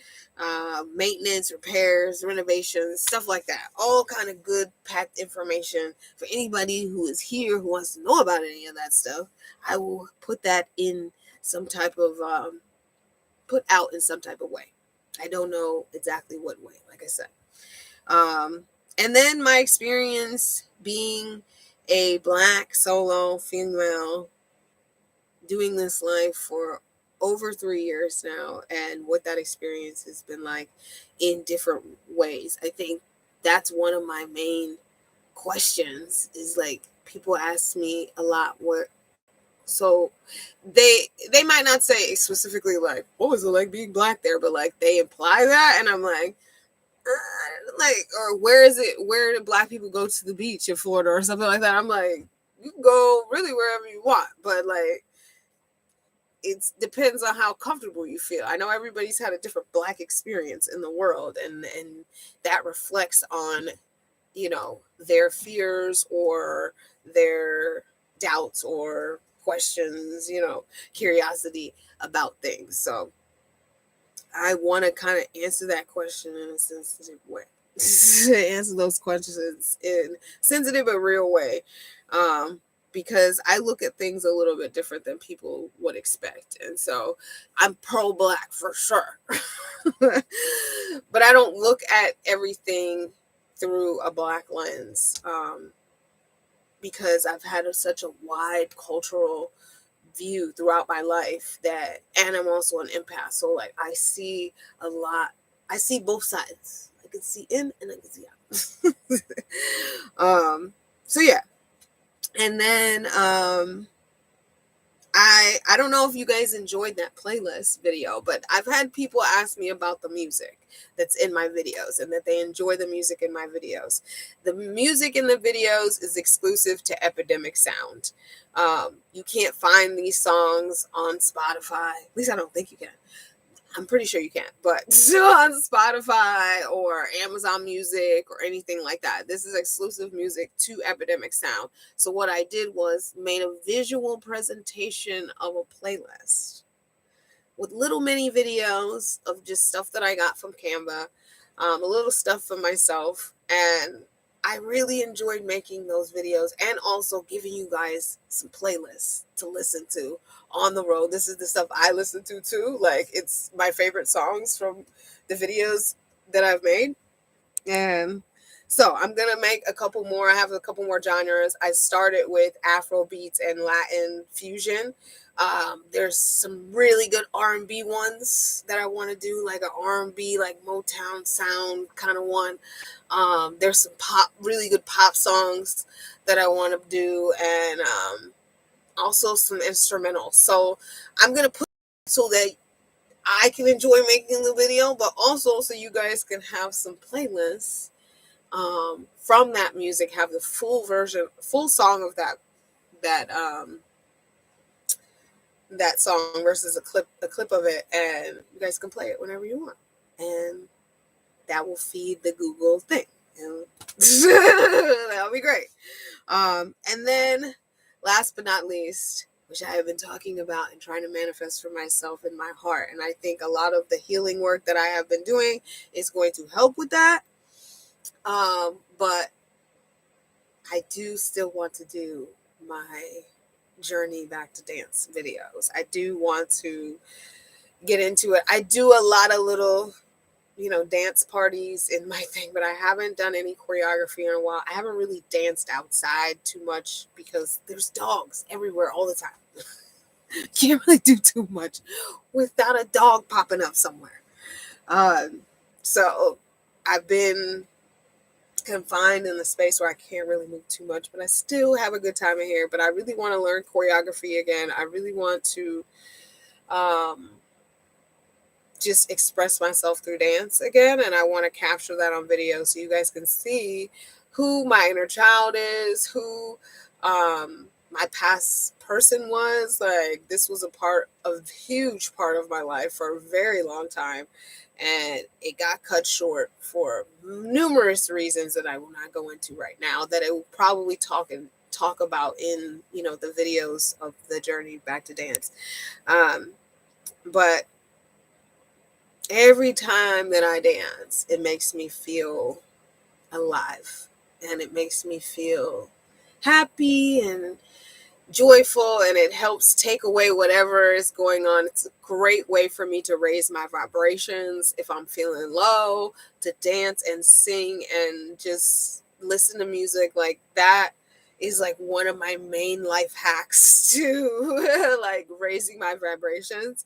maintenance, repairs, renovations, stuff like that. All kind of good packed information for anybody who is here who wants to know about any of that stuff. I will put that in some type of put out in some type of way. I don't know exactly what way, like I said. And then my experience being a Black solo female doing this life for over 3 years now, and what that experience has been like in different ways. I think that's one of my main questions, is like, people ask me a lot so they might not say specifically like, what was it like being Black there, but like they imply that, and I'm like, or where do Black people go to the beach in Florida or something like that? I'm like, you can go really wherever you want, but like, it depends on how comfortable you feel. I know everybody's had a different Black experience in the world, and that reflects on, their fears or their doubts or questions, curiosity about things. So I want to kind of answer that question in a sensitive way. Answer those questions in sensitive but real way. Because I look at things a little bit different than people would expect. And so I'm pro-Black for sure. But I don't look at everything through a Black lens, because I've had such a wide cultural view throughout my life, and I'm also an empath. So like, I see both sides. I can see in and I can see out. So yeah. And then I don't know if you guys enjoyed that playlist video, but I've had people ask me about the music that's in my videos, and that they enjoy the music in my videos. The music in the videos is exclusive to Epidemic Sound. You can't find these songs on Spotify. At least I don't think you can. I'm pretty sure you can't, but on Spotify or Amazon Music or anything like that. This is exclusive music to Epidemic Sound. So what I did was made a visual presentation of a playlist with little mini videos of just stuff that I got from Canva, a little stuff for myself. And I really enjoyed making those videos and also giving you guys some playlists to listen to on the road. This is the stuff I listen to too. Like, it's my favorite songs from the videos that I've made. And so I'm going to make a couple more. I have a couple more genres. I started with Afro beats and Latin fusion. There's some really good R&B ones that I want to do, like an R&B, like Motown sound kind of one. There's some really good pop songs that I want to do, and also some instrumentals. So I'm going to put so that I can enjoy making the video, but also so you guys can have some playlists from that music, have the full version, full song of that that song versus a clip of it, and you guys can play it whenever you want, and that will feed the Google thing. That'll be great. And then last but not least, which I have been talking about and trying to manifest for myself in my heart, and I think a lot of the healing work that I have been doing is going to help with that. But I do still want to do my journey back to dance videos. I do want to get into it. I do a lot of little, dance parties in my thing, but I haven't done any choreography in a while. I haven't really danced outside too much because there's dogs everywhere all the time. Can't really do too much without a dog popping up somewhere. So I've been confined in the space where I can't really move too much, but I still have a good time in here. But I really want to learn choreography again. I really want to just express myself through dance again, and I want to capture that on video so you guys can see who my inner child is, who my past person was. Like, this was a huge part of my life for a very long time, and it got cut short for numerous reasons that I will not go into right now, that I will probably talk about in the videos of the journey back to dance. But every time that I dance, it makes me feel alive, and it makes me feel happy and joyful, and it helps take away whatever is going on. It's a great way for me to raise my vibrations if I'm feeling low, to dance and sing and just listen to music. Like, that is like one of my main life hacks to like raising my vibrations.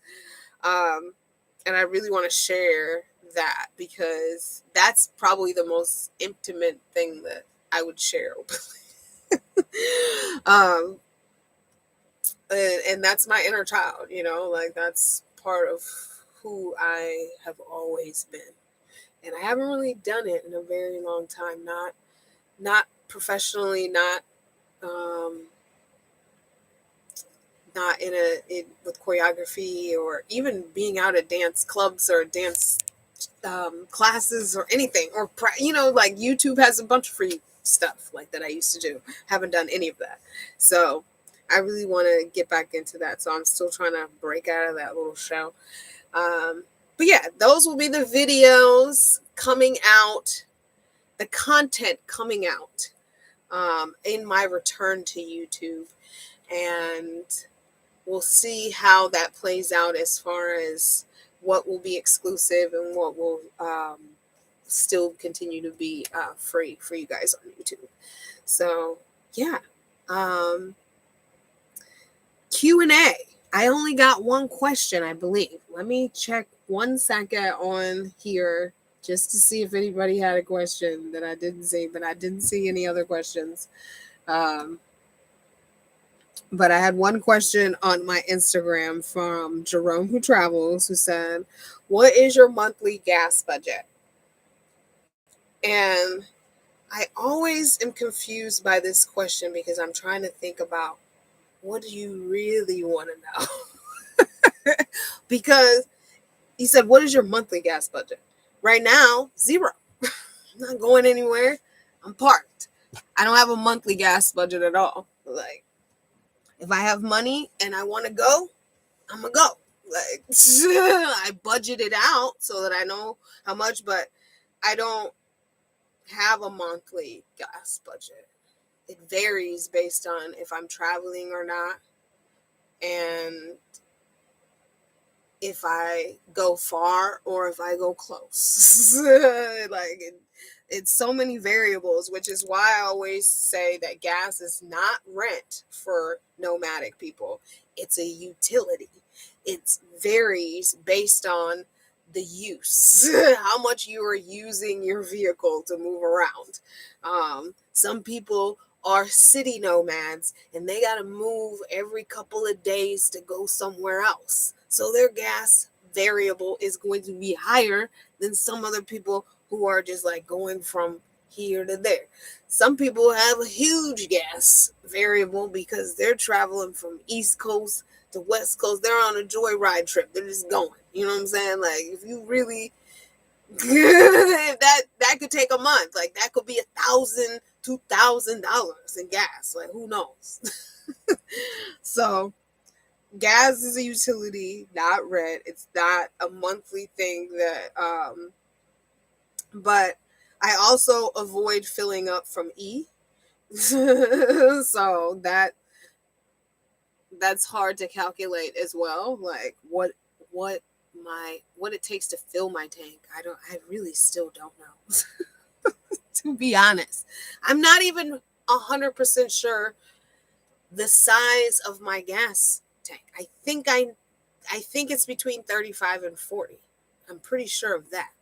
And I really want to share that because that's probably the most intimate thing that I would share openly. And that's my inner child, like, that's part of who I have always been. And I haven't really done it in a very long time, not professionally, not with choreography, or even being out at dance clubs or dance classes or anything, or like YouTube has a bunch of free stuff like that I used to do. Haven't done any of that, so I really want to get back into that. So I'm still trying to break out of that little shell. But yeah, those will be the videos coming out, the content coming out in my return to YouTube, and we'll see how that plays out as far as what will be exclusive and what will still continue to be free for you guys on YouTube. So yeah, Q&A. I only got one question, I believe. Let me check 1 second on here just to see if anybody had a question that I didn't see, but I didn't see any other questions. But I had one question on my Instagram from Jerome Who Travels, who said, "What is your monthly gas budget?" And I always am confused by this question because I'm trying to think about, what do you really want to know? Because he said, "What is your monthly gas budget?" Right now, 0. I'm not going anywhere. I'm parked. I don't have a monthly gas budget at all. Like, if I have money and I want to go, I'm going to go. Like, I budget it out so that I know how much, but I don't have a monthly gas budget. It varies based on if I'm traveling or not, and if I go far or if I go close. It's so many variables, which is why I always say that gas is not rent for nomadic people. It's a utility. It varies based on the use, how much you are using your vehicle to move around. Some people are city nomads and they got to move every couple of days to go somewhere else. So their gas variable is going to be higher than some other people who are just like going from here to there. Some people have a huge gas variable because they're traveling from East Coast to West Coast. They're on a joyride trip. They're just going. You know what I'm saying? Like, if you really that could take a month. Like, that could be $1,000, $2,000 in gas. Like, who knows? So gas is a utility, not rent. It's not a monthly thing that but I also avoid filling up from E. So that's hard to calculate as well. Like what it takes to fill my tank. I really still don't know. To be honest. I'm not even 100% sure the size of my gas tank. I think it's between 35 and 40. I'm pretty sure of that.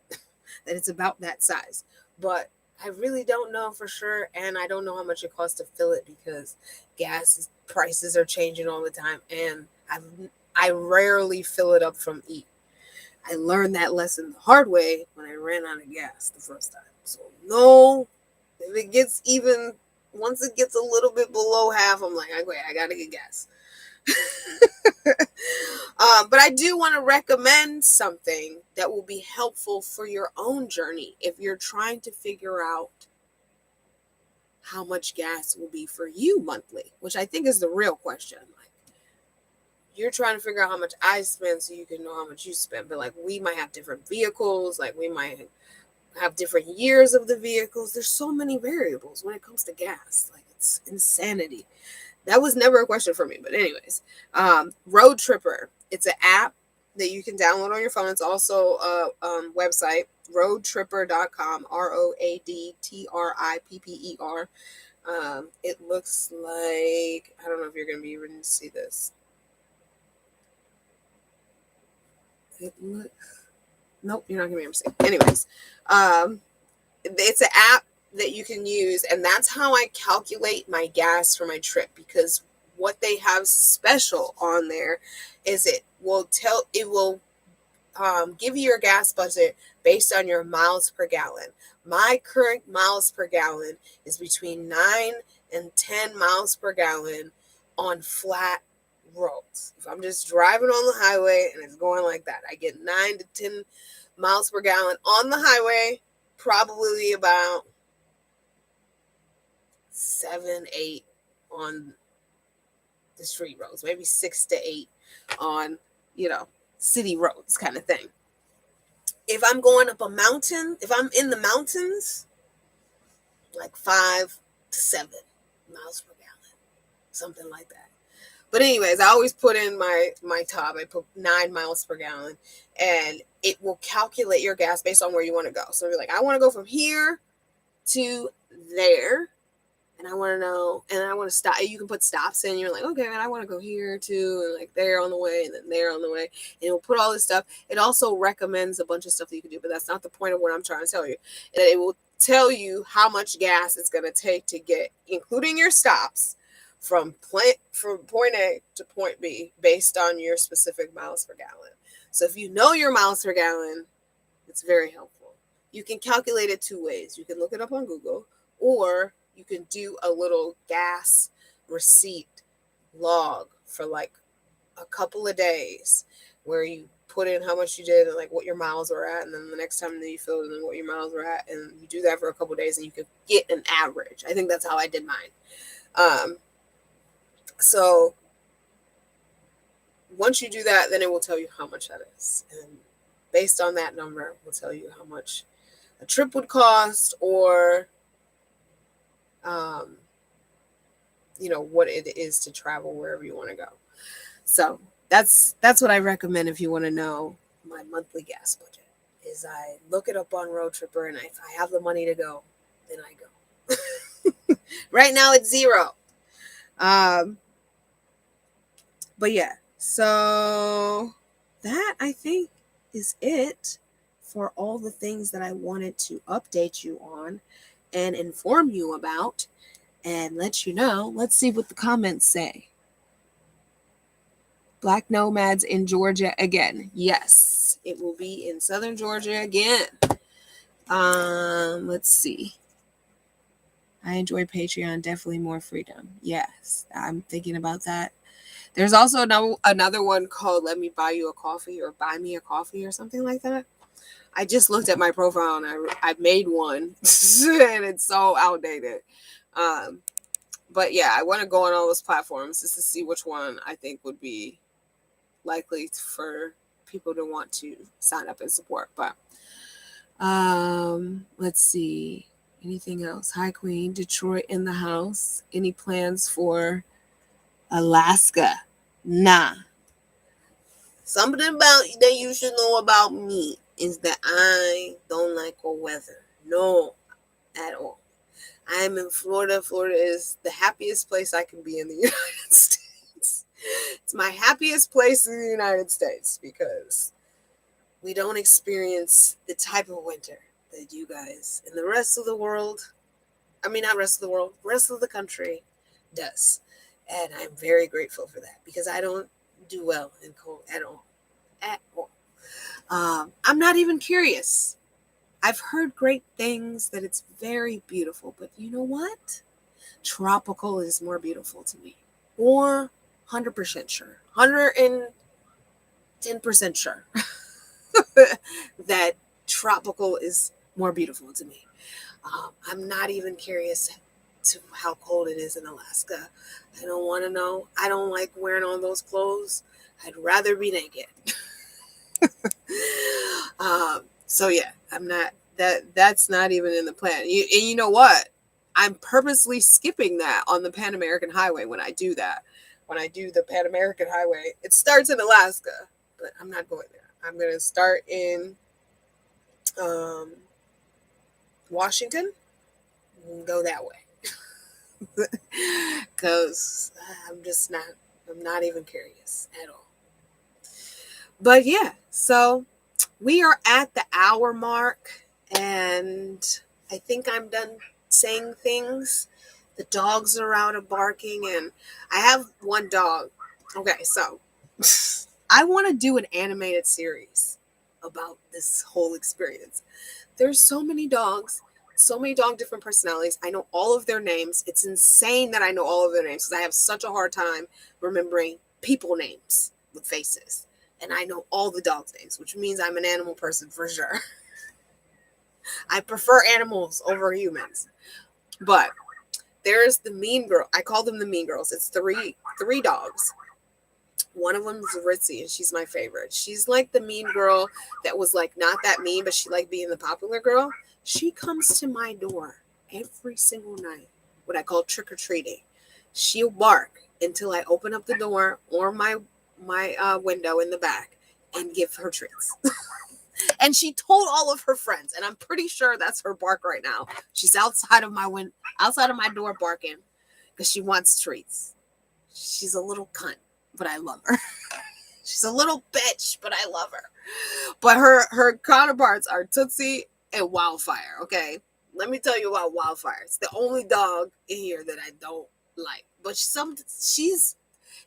That it's about that size. But I really don't know for sure, and I don't know how much it costs to fill it because gas prices are changing all the time, and I rarely fill it up from E. I learned that lesson the hard way when I ran out of gas the first time. So no, if it gets even, once it gets a little bit below half, I'm like, okay, I gotta get gas. But I do want to recommend something that will be helpful for your own journey if you're trying to figure out how much gas will be for you monthly, which I think is the real question. Like, you're trying to figure out how much I spend so you can know how much you spend. But like, we might have different vehicles, like we might have different years of the vehicles. There's so many variables when it comes to gas. Like, it's insanity. That was never a question for me. But anyways, Road Tripper. It's an app that you can download on your phone. It's also a website, roadtripper.com, ROADTRIPPER. It looks like, I don't know if you're going to be able to see this. Nope, you're not going to be able to see. Anyways, it's an app that you can use, and that's how I calculate my gas for my trip, because what they have special on there is it will give you your gas budget based on your miles per gallon. My current miles per gallon is between 9 and 10 miles per gallon on flat roads. If I'm just driving on the highway and it's going like that, I get 9 to 10 miles per gallon on the highway, probably about 7, 8 on the street roads, maybe 6 to 8 on, city roads kind of thing. If I'm going up a mountain, if I'm in the mountains, like 5 to 7 miles per gallon, something like that. But anyways, I always put in my top. I put 9 miles per gallon, and it will calculate your gas based on where you want to go. So you're like, I want to go from here to there, and I want to know, and I want to stop. You can put stops in. You're like, okay, and I want to go here too, and like there on the way, and then there on the way. And it will put all this stuff. It also recommends a bunch of stuff that you can do, but that's not the point of what I'm trying to tell you. And it will tell you how much gas it's going to take to get, including your stops, from point A to point B based on your specific miles per gallon. So if you know your miles per gallon, it's very helpful. You can calculate it 2 ways. You can look it up on Google, or you can do a little gas receipt log for like a couple of days where you put in how much you did and like what your miles were at, and then the next time that you fill it in what your miles were at, and you do that for a couple of days and you can get an average. I think that's how I did mine. So once you do that, then it will tell you how much that is. And based on that number, it will tell you how much a trip would cost, or, what it is to travel wherever you want to go. So that's what I recommend if you want to know my monthly gas budget. Is I look it up on Road Tripper, and if I have the money to go, then I go. Right now it's zero. But yeah, so that I think is it for all the things that I wanted to update you on and inform you about and let you know. Let's see what the comments say. Black nomads in Georgia again. Yes, it will be in southern Georgia again. Let's see. I enjoy Patreon. Definitely more freedom. Yes, I'm thinking about that. There's also another one called Let Me Buy You a Coffee, or Buy Me a Coffee, or something like that. I just looked at my profile and I made one and it's so outdated. But yeah, I want to go on all those platforms just to see which one I think would be likely for people to want to sign up and support. But let's see. Anything else? Hi, Queen. Detroit in the house. Any plans for Alaska? Nah. Something about that you should know about me is that I don't like cold weather. No, at all. I am in Florida. Florida is the happiest place I can be in the United States. It's my happiest place in the United States because we don't experience the type of winter that you guys in the rest of the world, not rest of the world, rest of the country does. And I'm very grateful for that because I don't do well in cold at all. At all. I'm not even curious. I've heard great things that it's very beautiful, but you know what? Tropical is more beautiful to me. Or 100% sure. 110% sure that tropical is more beautiful to me. I'm not even curious to how cold it is in Alaska. I don't want to know. I don't like wearing all those clothes. I'd rather be naked. So yeah, I'm not that's not even in the plan. You know what? I'm purposely skipping that on the Pan American Highway when I do that. When I do the Pan American Highway, it starts in Alaska, but I'm not going there. I'm going to start in Washington and go that way. Because I'm not even curious at all. But yeah, so we are at the hour mark, and I think I'm done saying things. The dogs are out of barking, and I have one dog. Okay, so I want to do an animated series about this whole experience. There's so many dogs, so many different personalities. I know all of their names. It's insane that I know all of their names because I have such a hard time remembering people names with faces. And I know all the dogs' names, which means I'm an animal person for sure. I prefer animals over humans. But there's the mean girl. I call them the mean girls. It's three dogs. One of them is Ritzy, and she's my favorite. She's like the mean girl that was like not that mean, but she liked being the popular girl. She comes to my door every single night, what I call trick-or-treating. She'll bark until I open up the door or my window in the back and give her treats. And she told all of her friends, and I'm pretty sure that's her bark right now. She's outside of my door barking because she wants treats. She's a little cunt, but I love her. She's a little bitch, but I love her. But her counterparts are Tootsie and Wildfire. Okay, let me tell you about Wildfire. It's the only dog in here that I don't like, but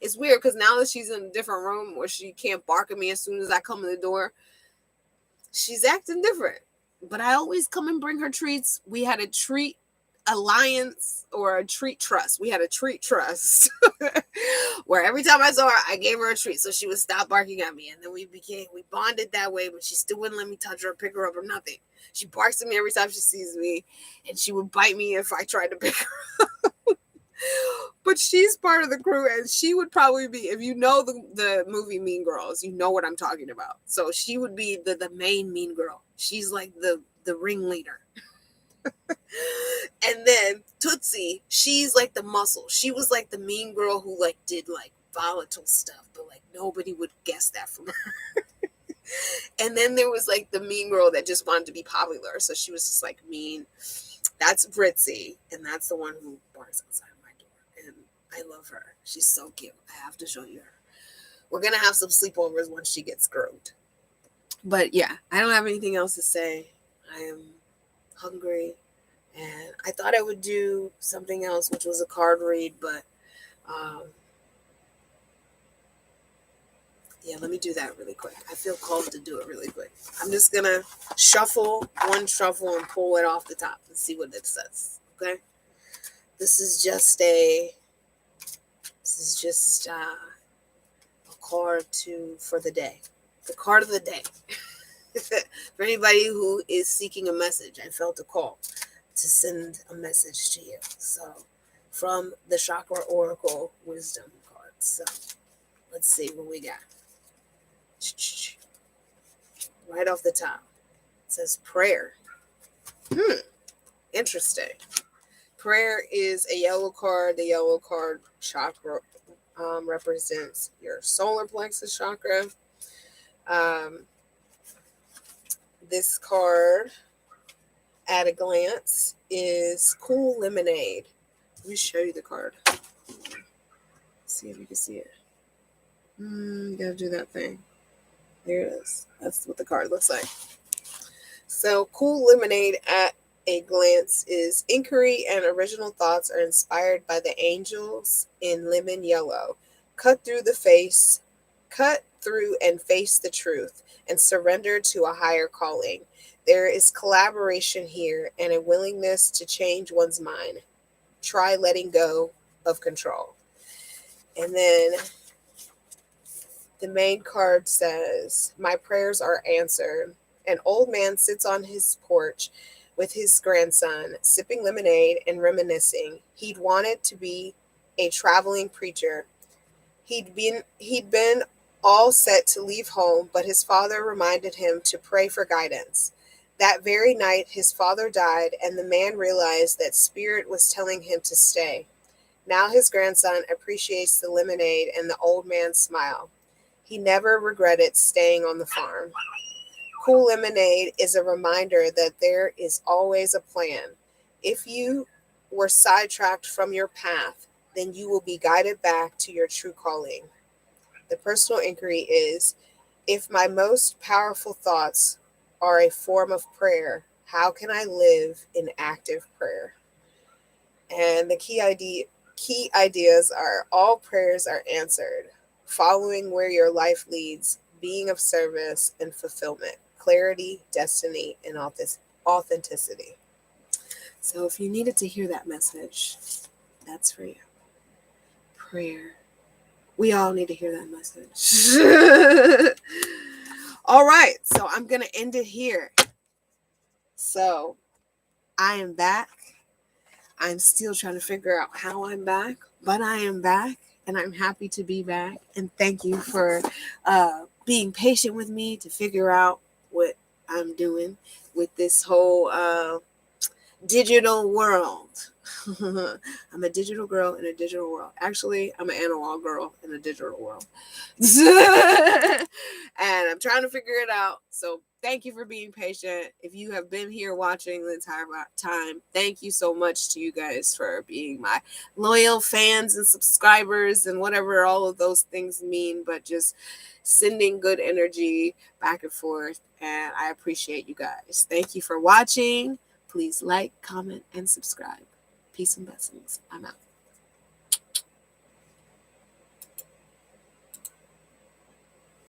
it's weird because now that she's in a different room where she can't bark at me as soon as I come in the door, she's acting different. But I always come and bring her treats. We had a treat alliance or a treat trust. We had a treat trust where every time I saw her, I gave her a treat so she would stop barking at me. And then we bonded that way, but she still wouldn't let me touch her or pick her up or nothing. She barks at me every time she sees me, and she would bite me if I tried to pick her up. But she's part of the crew, and she would probably be, if you know the movie Mean Girls, you know what I'm talking about. So she would be the main mean girl. She's like the ringleader. And then Tootsie, she's like the muscle. She was like the mean girl who like did like volatile stuff, but like nobody would guess that from her. And then there was like the mean girl that just wanted to be popular, so she was just like mean. That's Britzy, and that's the one who barks outside my door. And I love her. She's so cute. I have to show you her. We're gonna have some sleepovers once she gets groomed. But yeah, I don't have anything else to say. I am hungry, and I thought I would do something else, which was a card read, but yeah, let me do that really quick. I feel called to do it really quick. I'm just gonna shuffle one shuffle and pull it off the top and see what it says. Okay, this is just a card for the day. The card of the day. For anybody who is seeking a message, I felt a call to send a message to you. So, from the Chakra Oracle Wisdom card. So, let's see what we got. Right off the top, it says prayer. Interesting. Prayer is a yellow card. The yellow card chakra represents your solar plexus chakra. This card, at a glance, is Cool Lemonade. Let me show you the card. See if you can see it. You gotta do that thing. There it is. That's what the card looks like. So, Cool Lemonade at a glance is inquiry and original thoughts are inspired by the angels in lemon yellow. Cut through and face the truth and surrender to a higher calling. There is collaboration here and a willingness to change one's mind. Try letting go of control. And then the main card says, my prayers are answered. An old man sits on his porch with his grandson, sipping lemonade and reminiscing. He'd wanted to be a traveling preacher. He'd been all set to leave home, but his father reminded him to pray for guidance. That very night, his father died, and the man realized that Spirit was telling him to stay. Now his grandson appreciates the lemonade and the old man's smile. He never regretted staying on the farm. Cool Lemonade is a reminder that there is always a plan. If you were sidetracked from your path, then you will be guided back to your true calling. The personal inquiry is, if my most powerful thoughts are a form of prayer, how can I live in active prayer? And the key ideas are, all prayers are answered, following where your life leads, being of service and fulfillment, clarity, destiny, and authenticity. So if you needed to hear that message, that's for you. Prayer. We all need to hear that message. All right, so I'm going to end it here. So I am back. I'm still trying to figure out how I'm back, but I am back, and I'm happy to be back. And thank you for being patient with me to figure out what I'm doing with this whole digital world. I'm a digital girl in a digital world. Actually, I'm an analog girl in a digital world. And I'm trying to figure it out. So thank you for being patient. If you have been here watching the entire time, thank you so much to you guys for being my loyal fans and subscribers and whatever all of those things mean, but just sending good energy back and forth. And I appreciate you guys. Thank you for watching. Please like, comment, and subscribe. Peace and blessings. I'm out.